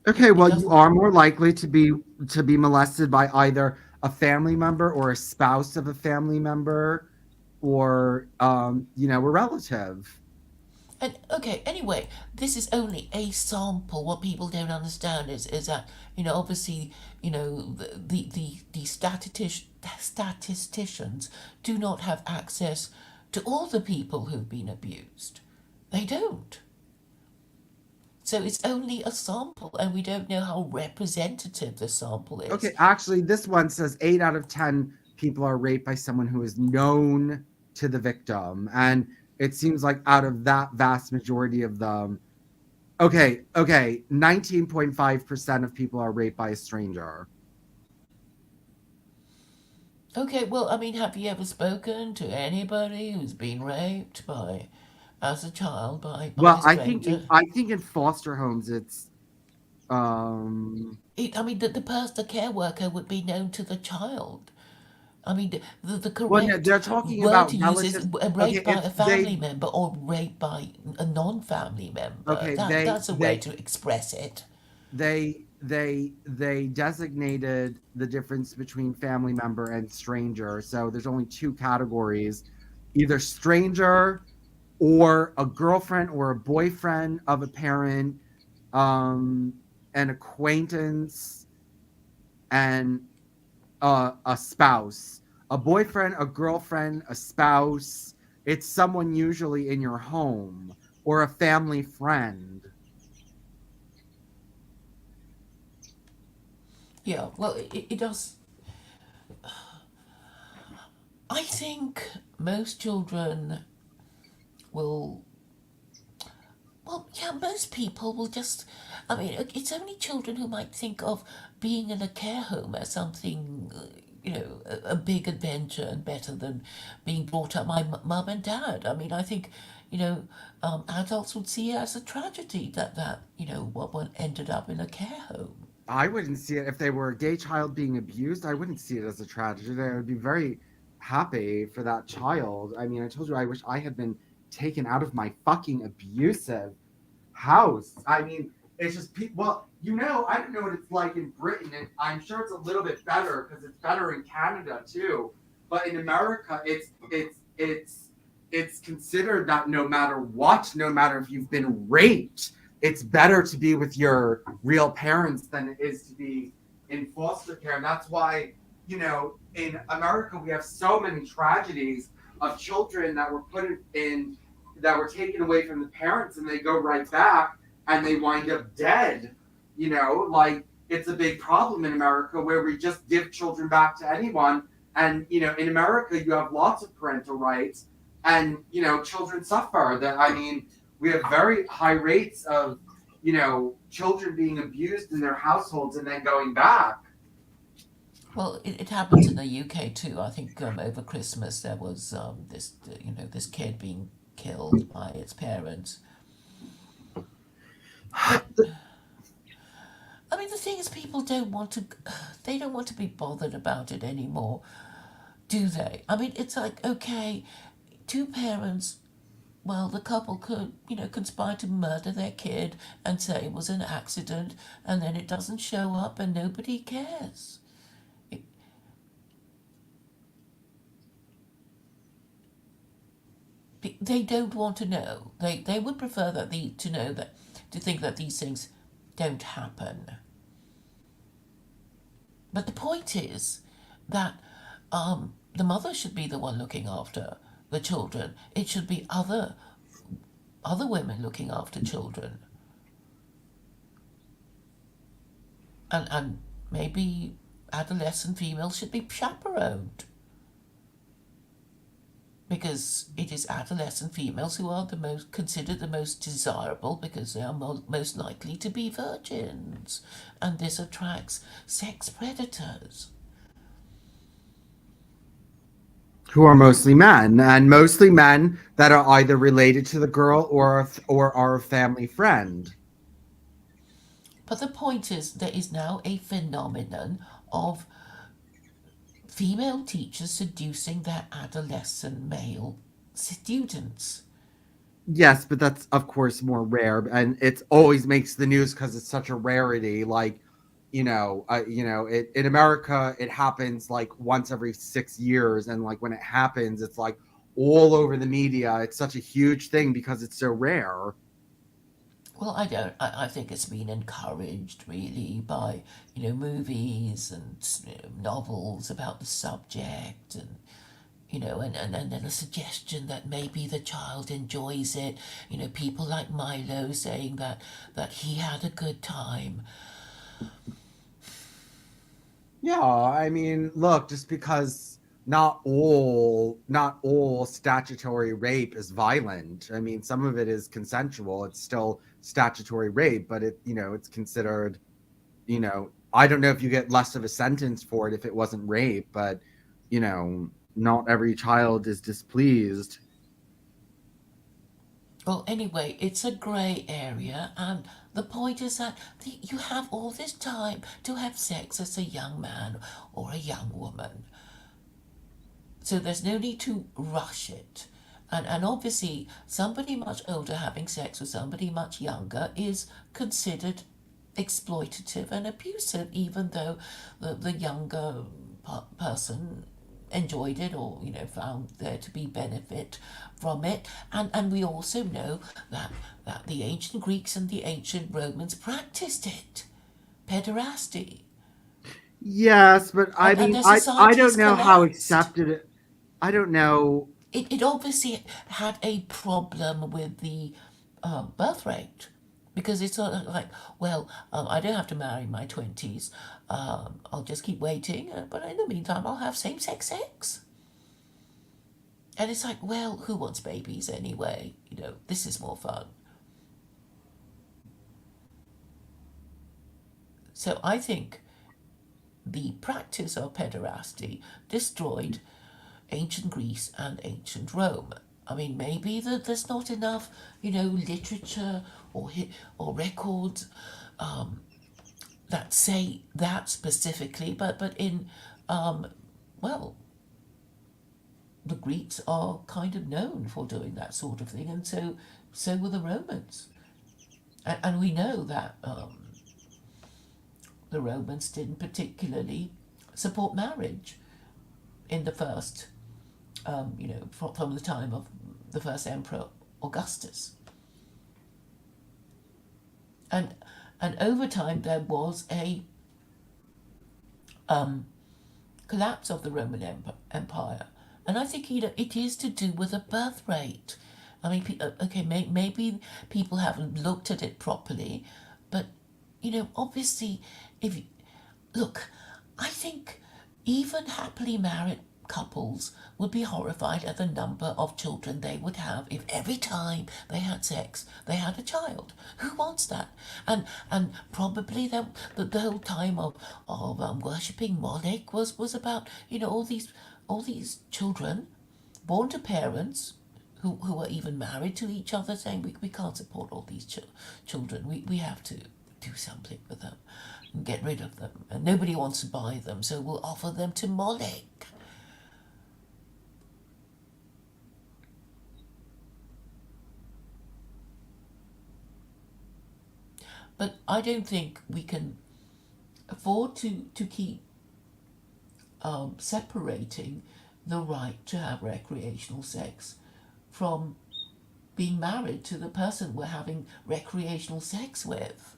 Okay, It well, you doesn't. are more likely to be molested by either a family member or a spouse of a family member, or a relative. And okay, anyway, this is only a sample. What people don't understand is that obviously the statisticians do not have access to all the people who've been abused. They don't. So it's only a sample, and we don't know how representative the sample is. Okay, actually, this one says 8 out of 10 people are raped by someone who is known to the victim. And it seems like out of that vast majority of them, okay, 19.5% of people are raped by a stranger. Okay, well, I mean, have you ever spoken to anybody who's been raped by, as a child, by Well, a I think in, stranger? I think in foster homes it's um I mean, the care worker would be known to the child. I mean, the well, no, correct they're talking word about to use is relatives. raped Okay, by if a they family member or raped by a non-family member. okay, That's a way to express it. they designated the difference between family member and stranger. So there's only two categories, either stranger or a girlfriend or a boyfriend of a parent, um, an acquaintance, and a spouse. A boyfriend, a girlfriend, a spouse. It's someone usually in your home or a family friend. Yeah, well, it does. I think most children will. Well, yeah, most people will just. I mean, it's only children who might think of being in a care home as something, a big adventure and better than being brought up by mum and dad. I mean, I think, adults would see it as a tragedy that what ended up in a care home. I wouldn't see it if they were a gay child being abused. I wouldn't see it as a tragedy. I would be very happy for that child. I mean, I told you I wish I had been taken out of my fucking abusive house. I mean, it's just people. Well, I don't know what it's like in Britain, and I'm sure it's a little bit better because it's better in Canada too. But in America, it's considered that no matter what, no matter if you've been raped, it's better to be with your real parents than it is to be in foster care. And that's why, in America, we have so many tragedies of children that were put in, that were taken away from the parents and they go right back and they wind up dead. Like it's a big problem in America where we just give children back to anyone. And, in America, you have lots of parental rights and, children suffer. That, I mean, we have very high rates of children being abused in their households and then going back. Well, it happens in the UK too. I think over Christmas there was this kid being killed by its parents. But I mean, the thing is, people don't want to. They don't want to be bothered about it anymore, do they? I mean, it's like, okay, two parents. Well, the couple could, conspire to murder their kid and say it was an accident, and then it doesn't show up, and nobody cares. It, they don't want to know. They would prefer to know that, to think that these things don't happen. But the point is that the mother should be the one looking after the children. It should be other women looking after children, and maybe adolescent females should be chaperoned, because it is adolescent females who are the most considered the most desirable, because they are most likely to be virgins, and this attracts sex predators. Who are mostly men, and mostly men that are either related to the girl or are a family friend. But the point is, there is now a phenomenon of female teachers seducing their adolescent male students. Yes, but that's of course more rare, and it always makes the news because it's such a rarity. Like, in America, it happens like once every 6 years, and like when it happens, it's like all over the media. It's such a huge thing because it's so rare. Well, I don't. I think it's been encouraged really by movies and novels about the subject, and and then a suggestion that maybe the child enjoys it. People like Milo saying that he had a good time. Yeah, I mean, look, just because not all statutory rape is violent. I mean, some of it is consensual. It's still statutory rape, but it's considered, I don't know if you get less of a sentence for it if it wasn't rape, but not every child is displeased. Well, anyway, it's a grey area, and the point is that you have all this time to have sex as a young man or a young woman. So there's no need to rush it. And obviously, somebody much older having sex with somebody much younger is considered exploitative and abusive, even though the younger person enjoyed it, or found there to be benefit from it. And we also know that the ancient Greeks and the ancient Romans practiced it, pederasty. Yes, but I And mean, their I don't societies know how collapsed. accepted it. I don't know. It obviously had a problem with the birth rate, because it's sort of like, well, I don't have to marry in my 20s. I'll just keep waiting, but in the meantime, I'll have same sex. And it's like, well, who wants babies anyway? This is more fun. So I think the practice of pederasty destroyed ancient Greece and ancient Rome. I mean, maybe there's not enough, literature or records that say that specifically, but in well, the Greeks are kind of known for doing that sort of thing, and so were the Romans, and we know that the Romans didn't particularly support marriage in the first from the time of the first emperor Augustus. And and over time there was a collapse of the Roman Empire. And I think it is to do with the birth rate. I mean, okay, maybe people haven't looked at it properly, but obviously, if you, look, I think even happily married couples would be horrified at the number of children they would have if every time they had sex they had a child. Who wants that? And probably the whole time of worshipping Moloch was about all these children born to parents who are even married to each other, saying we can't support all these children. We have to do something with them and get rid of them. And nobody wants to buy them, so we'll offer them to Moloch. But I don't think we can afford to keep separating the right to have recreational sex from being married to the person we're having recreational sex with.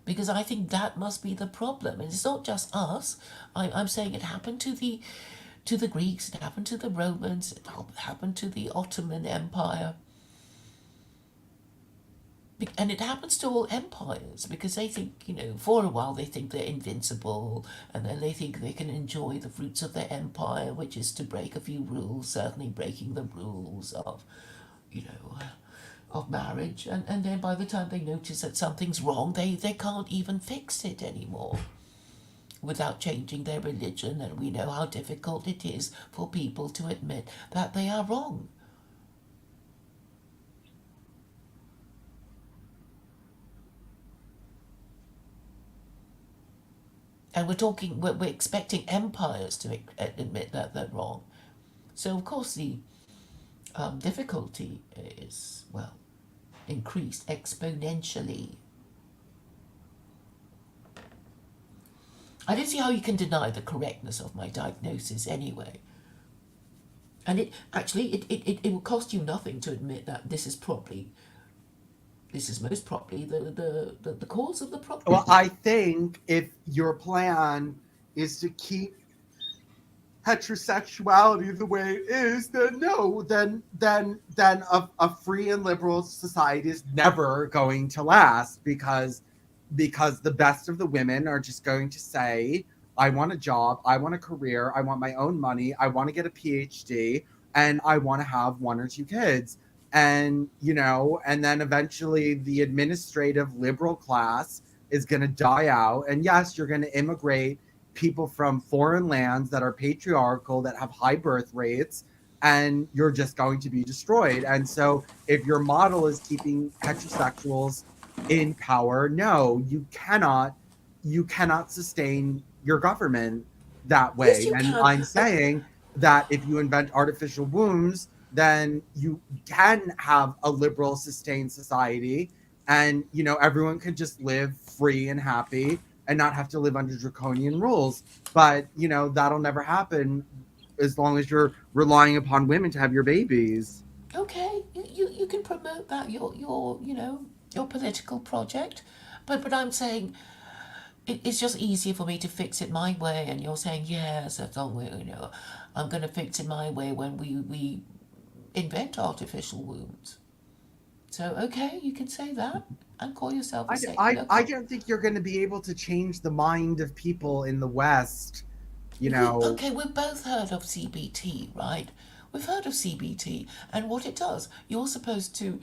Because I think that must be the problem. And it's not just us. I'm saying it happened to the Greeks, it happened to the Romans, it happened to the Ottoman Empire. And it happens to all empires, because they think, for a while they think they're invincible, and then they think they can enjoy the fruits of their empire, which is to break a few rules, certainly breaking the rules you know, of marriage. And then by the time they notice that something's wrong, they can't even fix it anymore without changing their religion. And we know how difficult it is for people to admit that they are wrong. And we're expecting empires to admit that they're wrong. So, of course, the difficulty is, well, increased exponentially. I don't see how you can deny the correctness of my diagnosis anyway. And it will cost you nothing to admit that this is most probably the cause of the problem. Well, I think if your plan is to keep heterosexuality the way it is, then no, then a free and liberal society is never going to last, because the best of the women are just going to say, I want a job, I want a career, I want my own money, I want to get a PhD, and I want to have one or two kids. And, and then eventually the administrative liberal class is going to die out. And yes, you're going to immigrate people from foreign lands that are patriarchal, that have high birth rates, and you're just going to be destroyed. And so if your model is keeping heterosexuals in power, no, you cannot sustain your government that Yes, way. you And can. I'm saying that if you invent artificial wombs, then you can have a liberal sustained society, and everyone could just live free and happy and not have to live under draconian rules. But that'll never happen as long as you're relying upon women to have your babies. Okay, you can promote that, your political project, but I'm saying it's just easier for me to fix it my way, and you're saying yes, that's all I'm going to fix it my way when we invent artificial wombs. So okay, you can say that and call yourself a I, I, secular I cop. don't think you're going to be able to change the mind of people in the West, you know. Okay, we've both heard of CBT, right? We've heard of CBT and what it does. You're supposed to,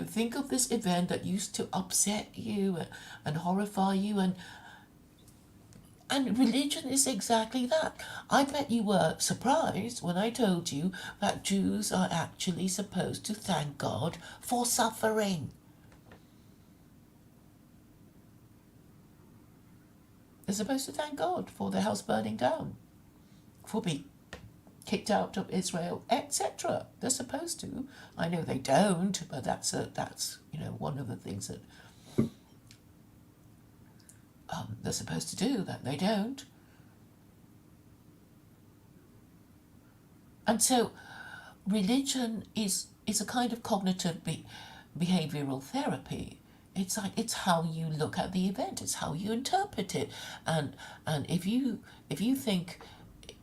think of this event that used to upset you and horrify you, and religion is exactly that. I bet you were surprised when I told you that Jews are actually supposed to thank God for suffering. They're supposed to thank God for their house burning down, for being kicked out of Israel, etc. They're supposed to. I know they don't, but that's one of the things that they're supposed to do that they don't. And so, religion is a kind of cognitive behavioral therapy. It's how you look at the event. It's how you interpret it, and if you think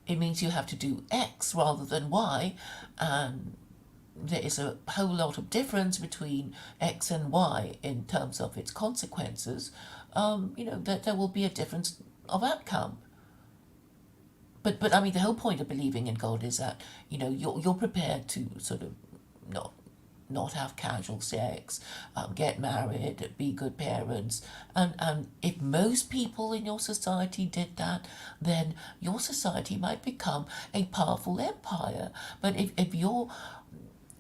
it means you have to do X rather than Y, and there is a whole lot of difference between X and Y in terms of its consequences, that there will be a difference of outcome. But I mean, the whole point of believing in God is that you're prepared to sort of not not have casual sex, get married, be good parents, and if most people in your society did that, then your society might become a powerful empire. But if you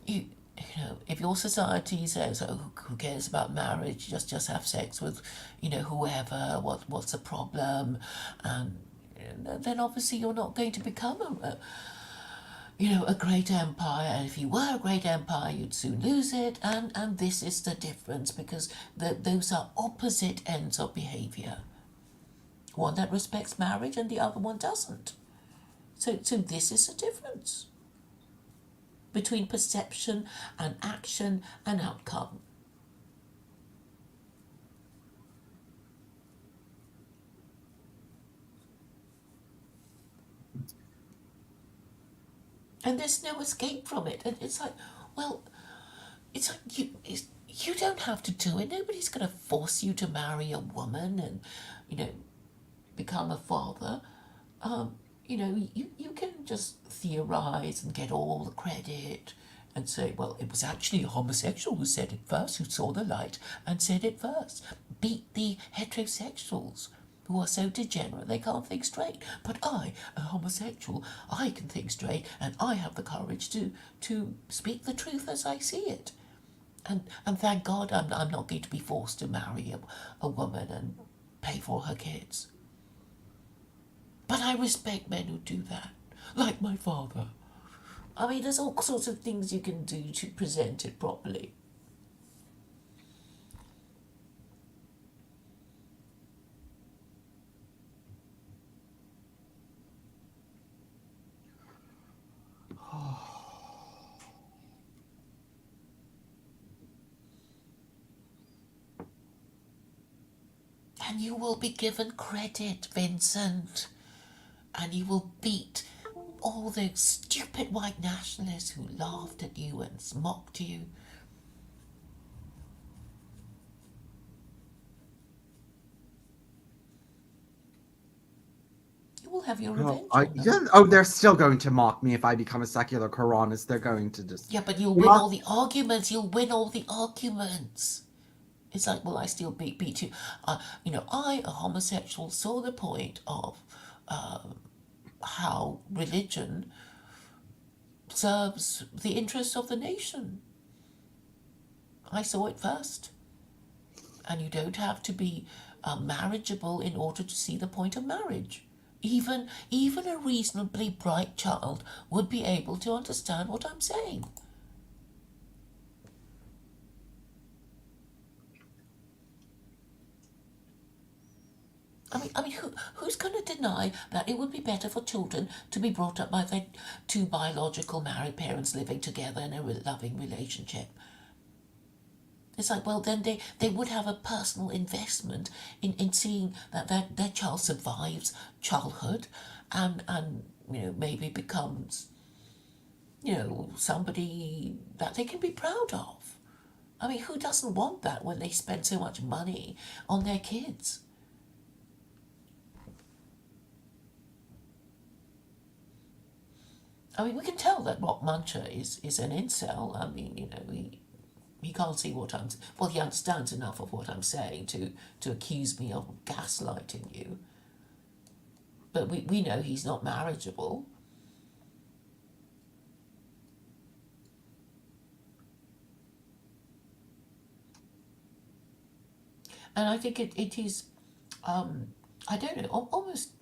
if your society says, "Oh, who cares about marriage? Just have sex with, whoever. What's the problem?" and then obviously you're not going to become a great empire. And if you were a great empire, you'd soon lose it. And this is the difference, because those are opposite ends of behavior. One that respects marriage and the other one doesn't. So this is the difference between perception and action and outcome. And there's no escape from it. And it's like, well, it's like you don't have to do it. Nobody's going to force you to marry a woman and, you know, become a father. You can just theorize and get all the credit and say, well, it was actually a homosexual who said it first, who saw the light and said it first. Beat the heterosexuals who are so degenerate they can't think straight. But I, a homosexual, I can think straight, and I have the courage to speak the truth as I see it. And thank God I'm not going to be forced to marry a woman and pay for her kids. But I respect men who do that, like my father. I mean, there's all sorts of things you can do to present it properly. And you will be given credit, Vincent. And you will beat all those stupid white nationalists who laughed at you and mocked you. You will have your Well, revenge on yeah. them. Oh, they're still going to mock me if I become a secular Quranist. They're going to just Yeah, but you'll win mock. all the arguments. You'll win all the arguments. It's like, well, I still beat you. I, a homosexual, saw the point of how religion serves the interests of the nation. I saw it first. And you don't have to be marriageable in order to see the point of marriage. Even a reasonably bright child would be able to understand what I'm saying. Who's going to deny that it would be better for children to be brought up by their two biological married parents living together in a loving relationship? It's like, well, then they would have a personal investment in seeing that their child survives childhood and maybe becomes, somebody that they can be proud of. I mean, who doesn't want that when they spend so much money on their kids? I mean, we can tell that Rock Muncher is an incel. I mean, he can't see what I'm. Well, he understands enough of what I'm saying to accuse me of gaslighting you. But we know he's not marriageable. And I think it is, I don't know, almost,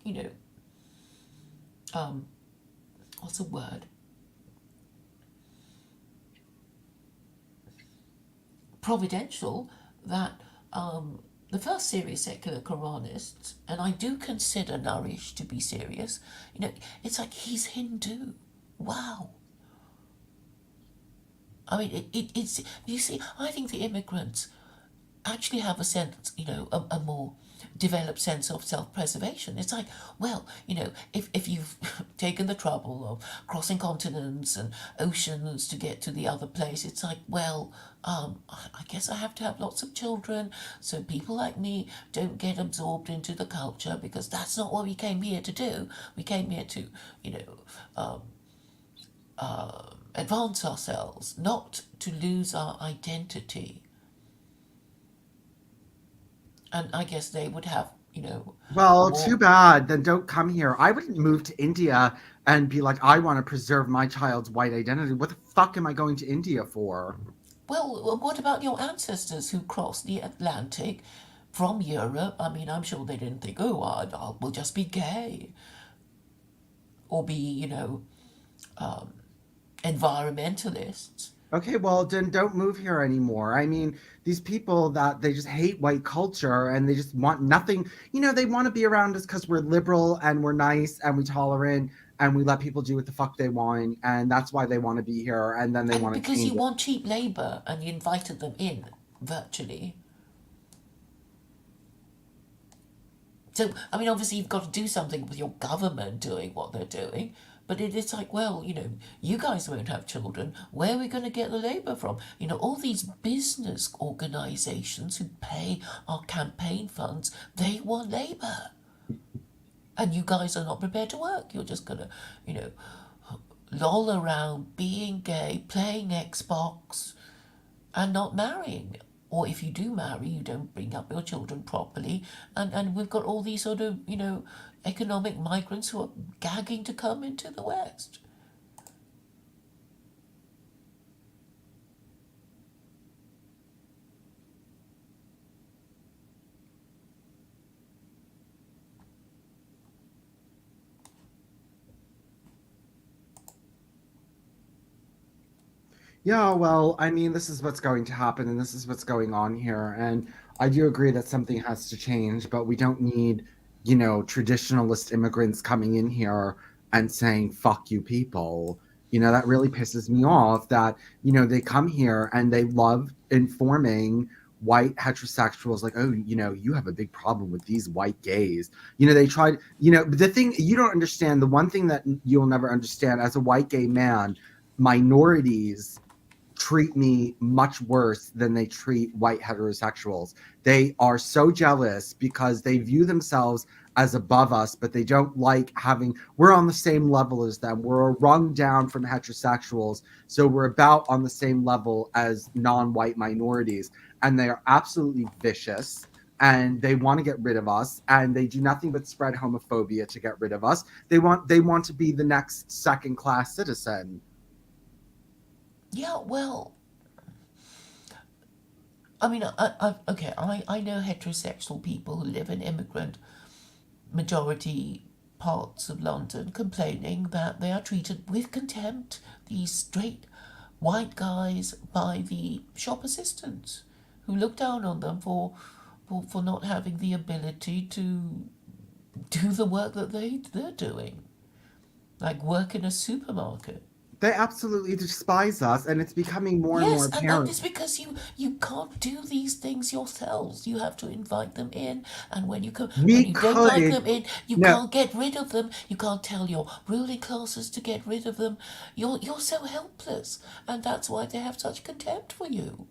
what's the word? Providential that the first serious secular Quranists, and I do consider Nourish to be serious, it's like he's Hindu. Wow. I mean, it's, you see, I think the immigrants actually have a sense, a more developed sense of self-preservation. It's like, well, if you've taken the trouble of crossing continents and oceans to get to the other place, it's like, well, I guess I have to have lots of children so people like me don't get absorbed into the culture, because that's not what we came here to do. We came here to, advance ourselves, not to lose our identity. And I guess they would have, Well, too more. bad. Then don't come here. I wouldn't move to India and be like, I want to preserve my child's white identity. What the fuck am I going to India for? Well, what about your ancestors who crossed the Atlantic from Europe? I mean, I'm sure they didn't think, oh, we'll just be gay or be, environmentalists. Okay, well, then don't move here anymore. I mean, these people that they just hate white culture and they just want nothing, they want to be around us because we're liberal and we're nice and we tolerant and we let people do what the fuck they want. And that's why they want to be here. And then they And want to because change you it. want cheap labour and you invited them in virtually. So, I mean, obviously, you've got to do something with your government doing what they're doing. But it's like, well, you guys won't have children. Where are we going to get the labour from? All these business organisations who pay our campaign funds, they want labour. And you guys are not prepared to work. You're just going to, loll around being gay, playing Xbox, and not marrying. Or if you do marry, you don't bring up your children properly. And we've got all these sort of, economic migrants who are gagging to come into the West. Yeah, well, I mean, this is what's going to happen and this is what's going on here. And I do agree that something has to change, but we don't need, traditionalist immigrants coming in here and saying, fuck you people. That really pisses me off that, they come here and they love informing white heterosexuals like, oh, you have a big problem with these white gays. They tried, the thing you don't understand, the one thing that you'll never understand as a white gay man, minorities treat me much worse than they treat white heterosexuals. They are so jealous because they view themselves as above us, but they don't like we're on the same level as them. We're a rung down from heterosexuals, so we're about on the same level as non-white minorities. And they are absolutely vicious, and they want to get rid of us, and they do nothing but spread homophobia to get rid of us. They want to be the next second class citizen. Yeah, well, I mean, okay, I know heterosexual people who live in immigrant majority parts of London complaining that they are treated with contempt, these straight white guys, by the shop assistants who look down on them for not having the ability to do the work that they're doing, like work in a supermarket. They absolutely despise us, and it's becoming more and more Yes, and apparent. it's because you can't do these things yourselves. You have to invite them in, and when We you don't like could them in, you no, can't get rid of them. You can't tell your ruling classes to get rid of them. You're so helpless, and that's why they have such contempt for you.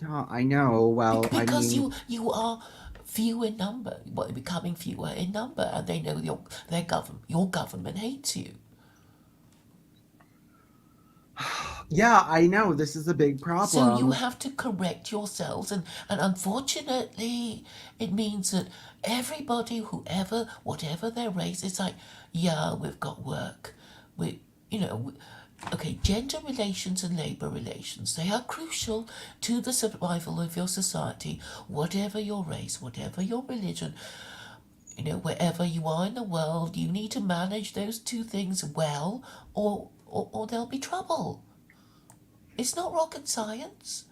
yeah, I know. Well, I Because mean, you are few in number, well, becoming fewer in number, and they know your government hates you. yeah, I know this is a big So you problem. have to correct yourselves, and unfortunately, it means that everybody, whoever, whatever their race, it's like, yeah, we've got work. We, you know, we, okay, gender relations and labour relations, they are crucial to the survival of your society, whatever your race, whatever your religion, wherever you are in the world, you need to manage those two things well, or there'll be trouble. It's not rocket science.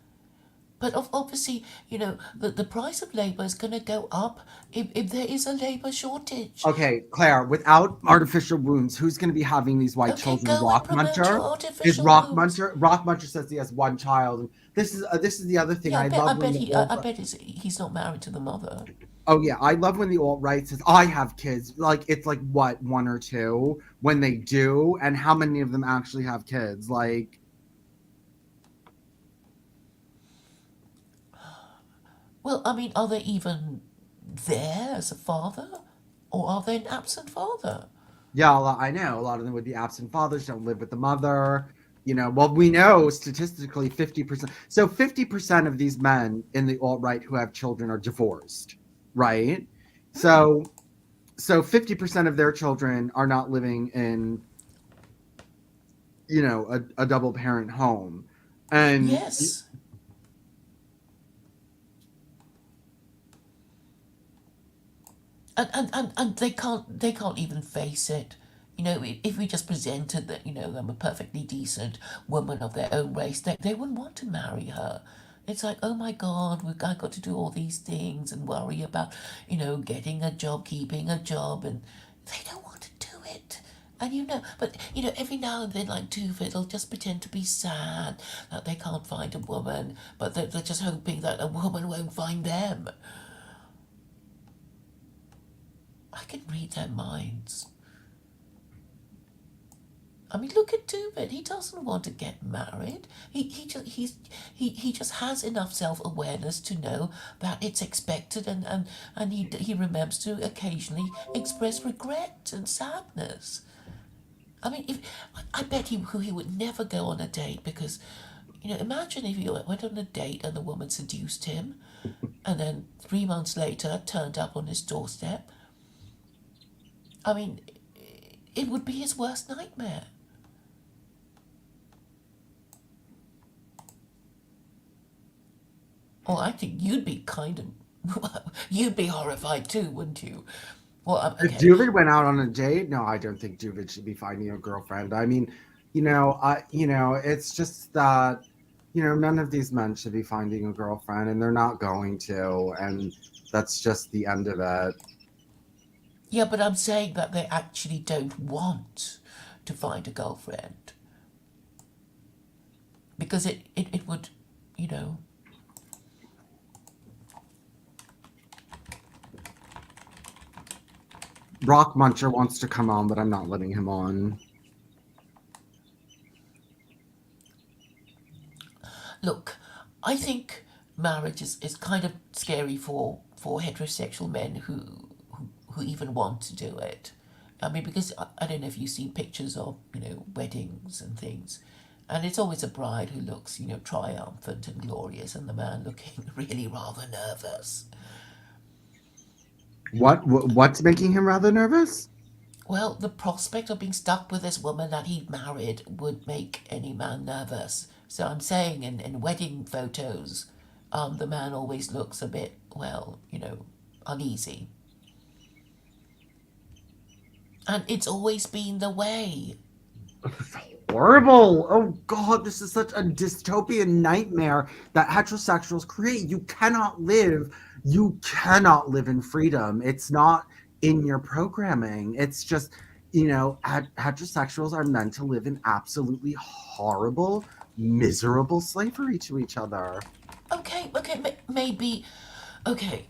But obviously, the price of labour is going to go up if there is a labour shortage. Okay, Claire, without artificial wounds, who's going to be having these white Okay, children? go and Rock promote your Muncher is artificial Rock wounds. Muncher. Rock Muncher says he has one child. And this is the other thing. Yeah, I love I when bet the he, alt. I bet he's not married to the mother. Oh yeah, I love when the alt right says I have kids. Like it's like what, one or two when they do, and how many of them actually have kids? Like, Well, I mean, are they even there as a father, or are they an absent father? yeah, I know a lot of them would be absent fathers, don't live with the mother. Well, we know statistically 50%. So 50% of these men in the alt right who have children are divorced, right? Hmm. So 50% of their children are not living in, a double parent home. And Yes, and they can't even face it. If we just presented that, them a perfectly decent woman of their own race, they wouldn't want to marry her. It's like, oh my God, I got to do all these things and worry about, getting a job, keeping a job, and they don't want to do it. And but every now and then, like Duvet, they'll just pretend to be sad that they can't find a woman, but they're just hoping that a woman won't find them. I can read their minds. I mean, look at Tubin. He doesn't want to get married. He just has enough self awareness to know that it's expected, and he remembers to occasionally express regret and sadness. I mean, if I bet he would never go on a date because, imagine if he went on a date and the woman seduced him, and then 3 months later turned up on his doorstep. I mean, it would be his worst nightmare. Oh, I think you'd be kind of, you'd be horrified too, wouldn't you? Well, if okay. Duvid went out on a date, no, I don't think Duvid should be finding a girlfriend. I mean, it's just that, none of these men should be finding a girlfriend, and they're not going to, and that's just the end of it. Yeah, but I'm saying that they actually don't want to find a girlfriend because it would, you know, Rock Muncher wants to come on, but I'm not letting him on. Look, I think marriage is kind of scary for heterosexual men who even want to do it. I mean, because I don't know if you've seen pictures of, weddings and things. And it's always a bride who looks, triumphant and glorious, and the man looking really rather nervous. What's making him rather nervous? Well, the prospect of being stuck with this woman that he'd married would make any man nervous. So I'm saying in wedding photos, the man always looks a bit, well, uneasy. And it's always been the way. Horrible. Oh God, this is such a dystopian nightmare that heterosexuals create. You cannot live in freedom. It's not in your programming. It's just, heterosexuals are meant to live in absolutely horrible, miserable slavery to each other. Okay, maybe. Okay,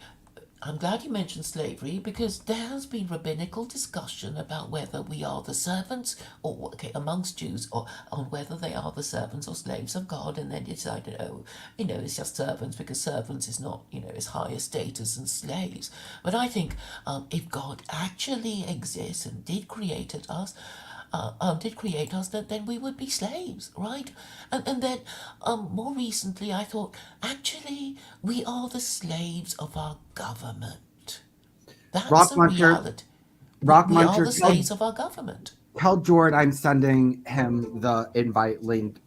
I'm glad you mentioned slavery because there has been rabbinical discussion about whether we are the servants, or okay, amongst Jews, or on whether they are the servants or slaves of God, and then decided, oh, it's just servants because servants is not, as high a status than slaves. But I think if God actually exists and did create us, then we would be slaves, right? And then more recently, I thought, actually, we are the slaves of our government. That's Rock the Muncher, reality. We, Rock we are Muncher, the slaves of our government. tell Jordan I'm sending him the invite link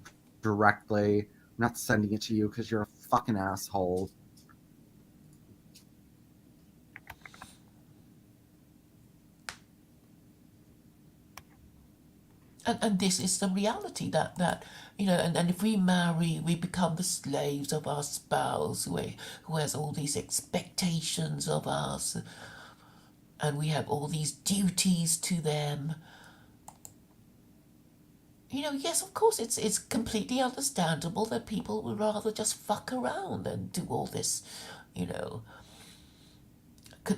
directly. I'm not sending it to you because you're a fucking asshole. And this is the reality that and if we marry, we become the slaves of our spouse who has all these expectations of us, and we have all these duties to them. Yes, of course, it's completely understandable that people would rather just fuck around and do all this, you know,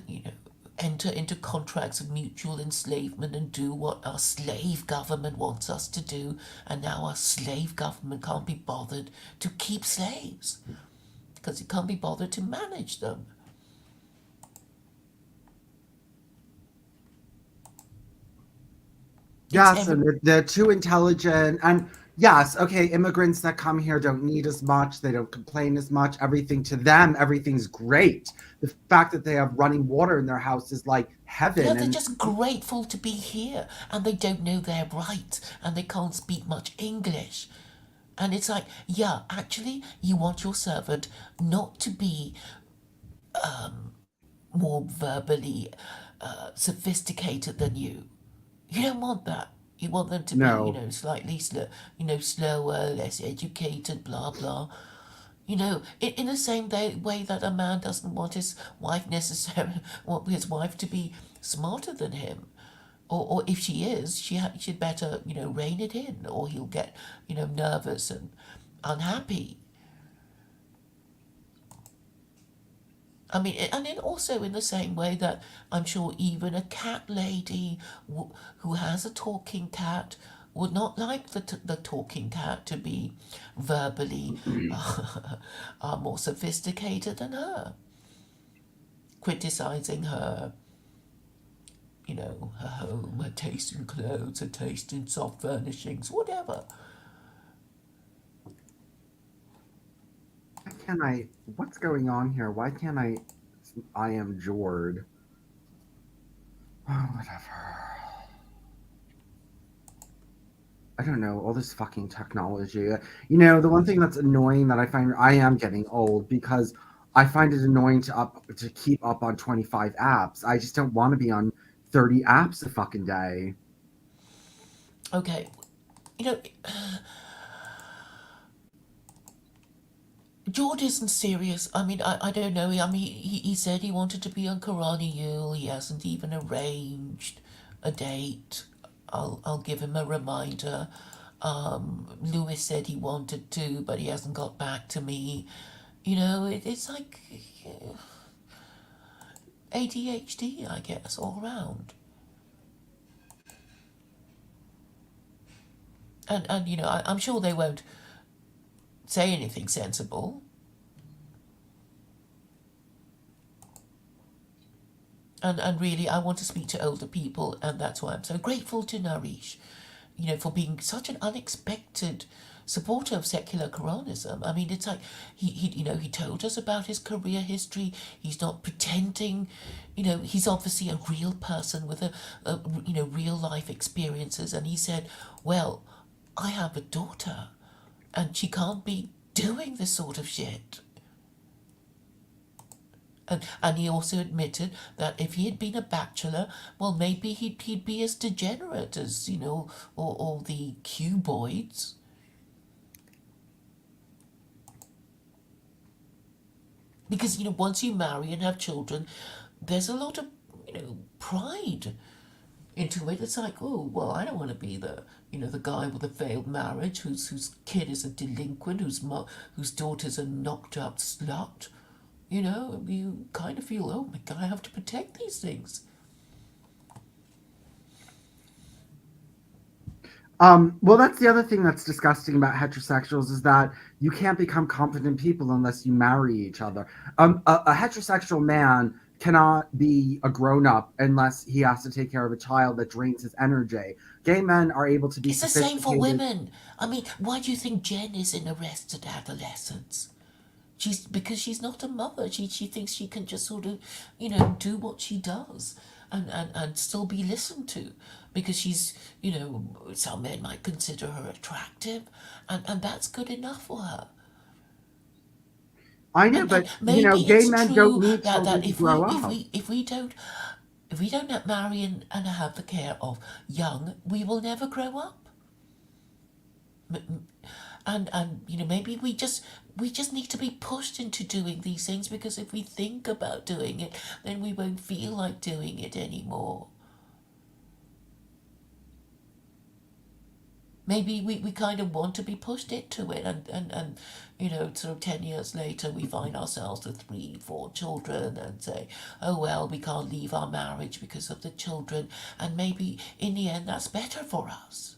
you know, enter into contracts of mutual enslavement and do what our slave government wants us to do, and now our slave government can't be bothered to keep slaves because it can't be bothered to manage them. It's Yes, every and they're too intelligent. And yes, okay, immigrants that come here don't need as much, they don't complain as much. Everything to them, everything's great. The fact that they have running water in their house is like Yeah, heaven. they're And just grateful to be here and they don't know their rights and they can't speak much English. And it's like, yeah, actually, you want your servant not to be more verbally sophisticated than you. You don't want that. You want them to be, no, slightly slower, less educated, blah blah. In the same way that a man doesn't want his wife necessarily want his wife to be smarter than him, or if she is, she'd better rein it in, or he'll get nervous and unhappy. I mean, and then also in the same way that I'm sure even a cat lady who has a talking cat would not like the talking cat to be verbally more sophisticated than her, criticizing her, her home, her taste in clothes, her taste in soft furnishings, whatever. why can't I? What's going on here? Why can't I am Jord. Oh, whatever. I don't know, all this fucking technology. The one thing that's annoying that I find I am getting old because I find it annoying to keep up on 25 apps. I just don't want to be on 30 apps a fucking day. Okay, you know, George isn't serious. I mean, I don't know. I mean, he said he wanted to be on Karani Yule. He hasn't even arranged a date. I'll give him a reminder. Lewis said he wanted to, but he hasn't got back to me. It's like ADHD, I guess, all round. And I'm sure they won't say anything sensible. And really, I want to speak to older people, and that's why I'm so grateful to Naresh, for being such an unexpected supporter of secular Quranism. I mean, it's like he told us about his career history. He's not pretending. He's obviously a real person with a real life experiences, and he said, "Well, I have a daughter, and she can't be doing this sort of shit." And he also admitted that if he had been a bachelor, well, maybe he'd be as degenerate as, all the cuboids. Because, once you marry and have children, there's a lot of, pride into it. It's like, oh, well, I don't want to be the guy with a failed marriage whose kid is a delinquent, whose daughter's a knocked up slut. You kind of feel, oh my God, I have to protect these things. Well, that's the other thing that's disgusting about heterosexuals is that you can't become competent people unless you marry each other. A heterosexual man cannot be a grown up unless he has to take care of a child that drains his energy. Gay men are able to be It's the same for sophisticated. women. I mean, why do you think Jen is in arrested adolescence? She's because she's not a mother. She thinks she can just sort of, do what she does and still be listened to because she's, some men might consider her attractive and that's good enough for her. I know, And but maybe gay it's men don't true need that, children that to if we grow if up. we if we don't if we don't marry and have the care of young, we will never grow up. And maybe we just need to be pushed into doing these things because if we think about doing it, then we won't feel like doing it anymore. Maybe we kind of want to be pushed into it and sort of 10 years later we find ourselves with 3 4 children and say, oh well, we can't leave our marriage because of the children, and maybe in the end that's better for us.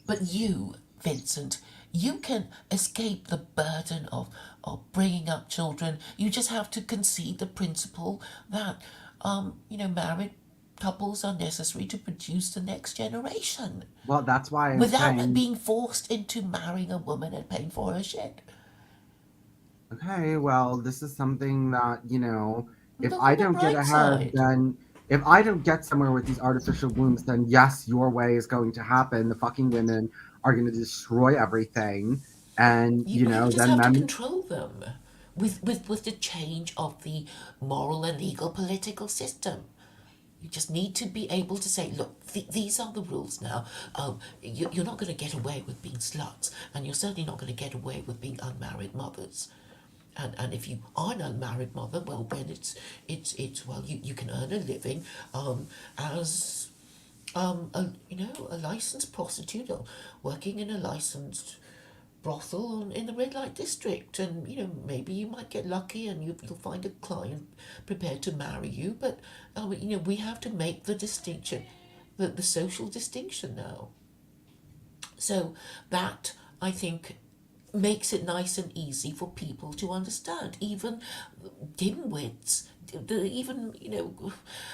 But you, Vincent, you can escape the burden of bringing up children. You just have to concede the principle that, married couples are necessary to produce the next generation Well, that's why I'm without saying, being forced into marrying a woman and paying for her shit. okay, well, this is something that, if Look I on the don't get bright ahead, side. then if I don't get somewhere with these artificial wombs, then yes, your way is going to happen. The fucking women are going to destroy everything. And, You just then have to men, control them with the change of the moral and legal political system. You just need to be able to say, look, these are the rules now. You're not going to get away with being sluts, and you're certainly not going to get away with being unmarried mothers. And if you are an unmarried mother, well, then it's well, you can earn a living as a licensed prostitute or working in a licensed brothel in the red light district, and maybe you might get lucky and you'll find a client prepared to marry you, but we have to make the distinction, the social distinction now. So that, I think, makes it nice and easy for people to understand. Even dimwits, even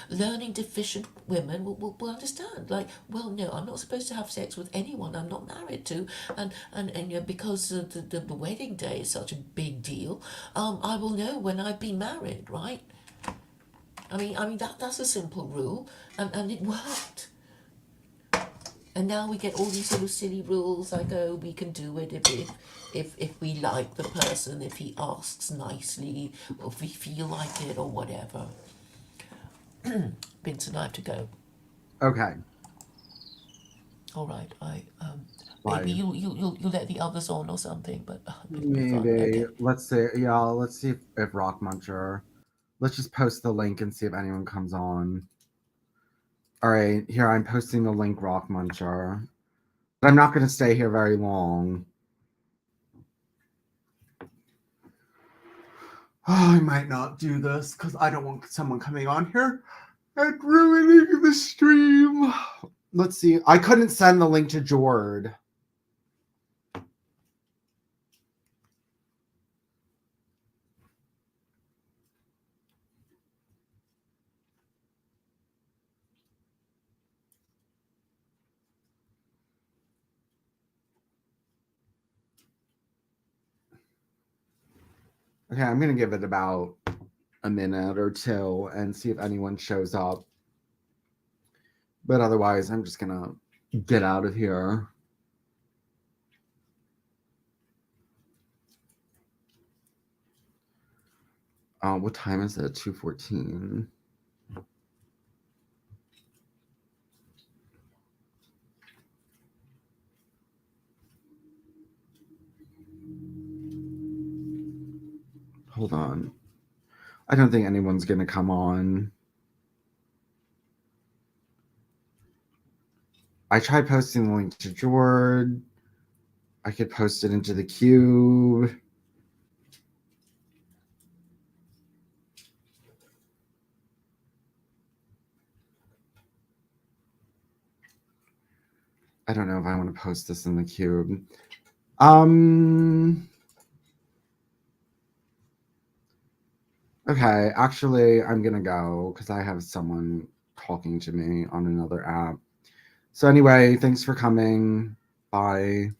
learning deficient women will understand. Like, well, no, I'm not supposed to have sex with anyone I'm not married to, and because the wedding day is such a big deal, I will know when I've been married, right? I mean that's a simple rule, and it worked. And now we get all these little silly rules like, oh, we can do it if we like the person, if he asks nicely, or if we feel like it, or whatever. Vincent, I have to go. okay, All right, maybe bye. you'll let the others on or something, but it'll be fun. Maybe. Okay. Let's see. Yeah, let's see if Rock Muncher. Let's just post the link and see if anyone comes on. All right, here I'm posting the link, Rock Muncher. But I'm not going to stay here very long. Oh, I might not do this because I don't want someone coming on here and ruining the stream. Let's see. I couldn't send the link to Jord. Okay, I'm going to give it about a minute or two and see if anyone shows up. But otherwise, I'm just going to get out of here. What time is it? 2:14. Hold on. I don't think anyone's going to come on. I tried posting the link to Jord. I could post it into the cube. I don't know if I want to post this in the cube. Okay, actually, I'm going to go because I have someone talking to me on another app. So anyway, thanks for coming. Bye.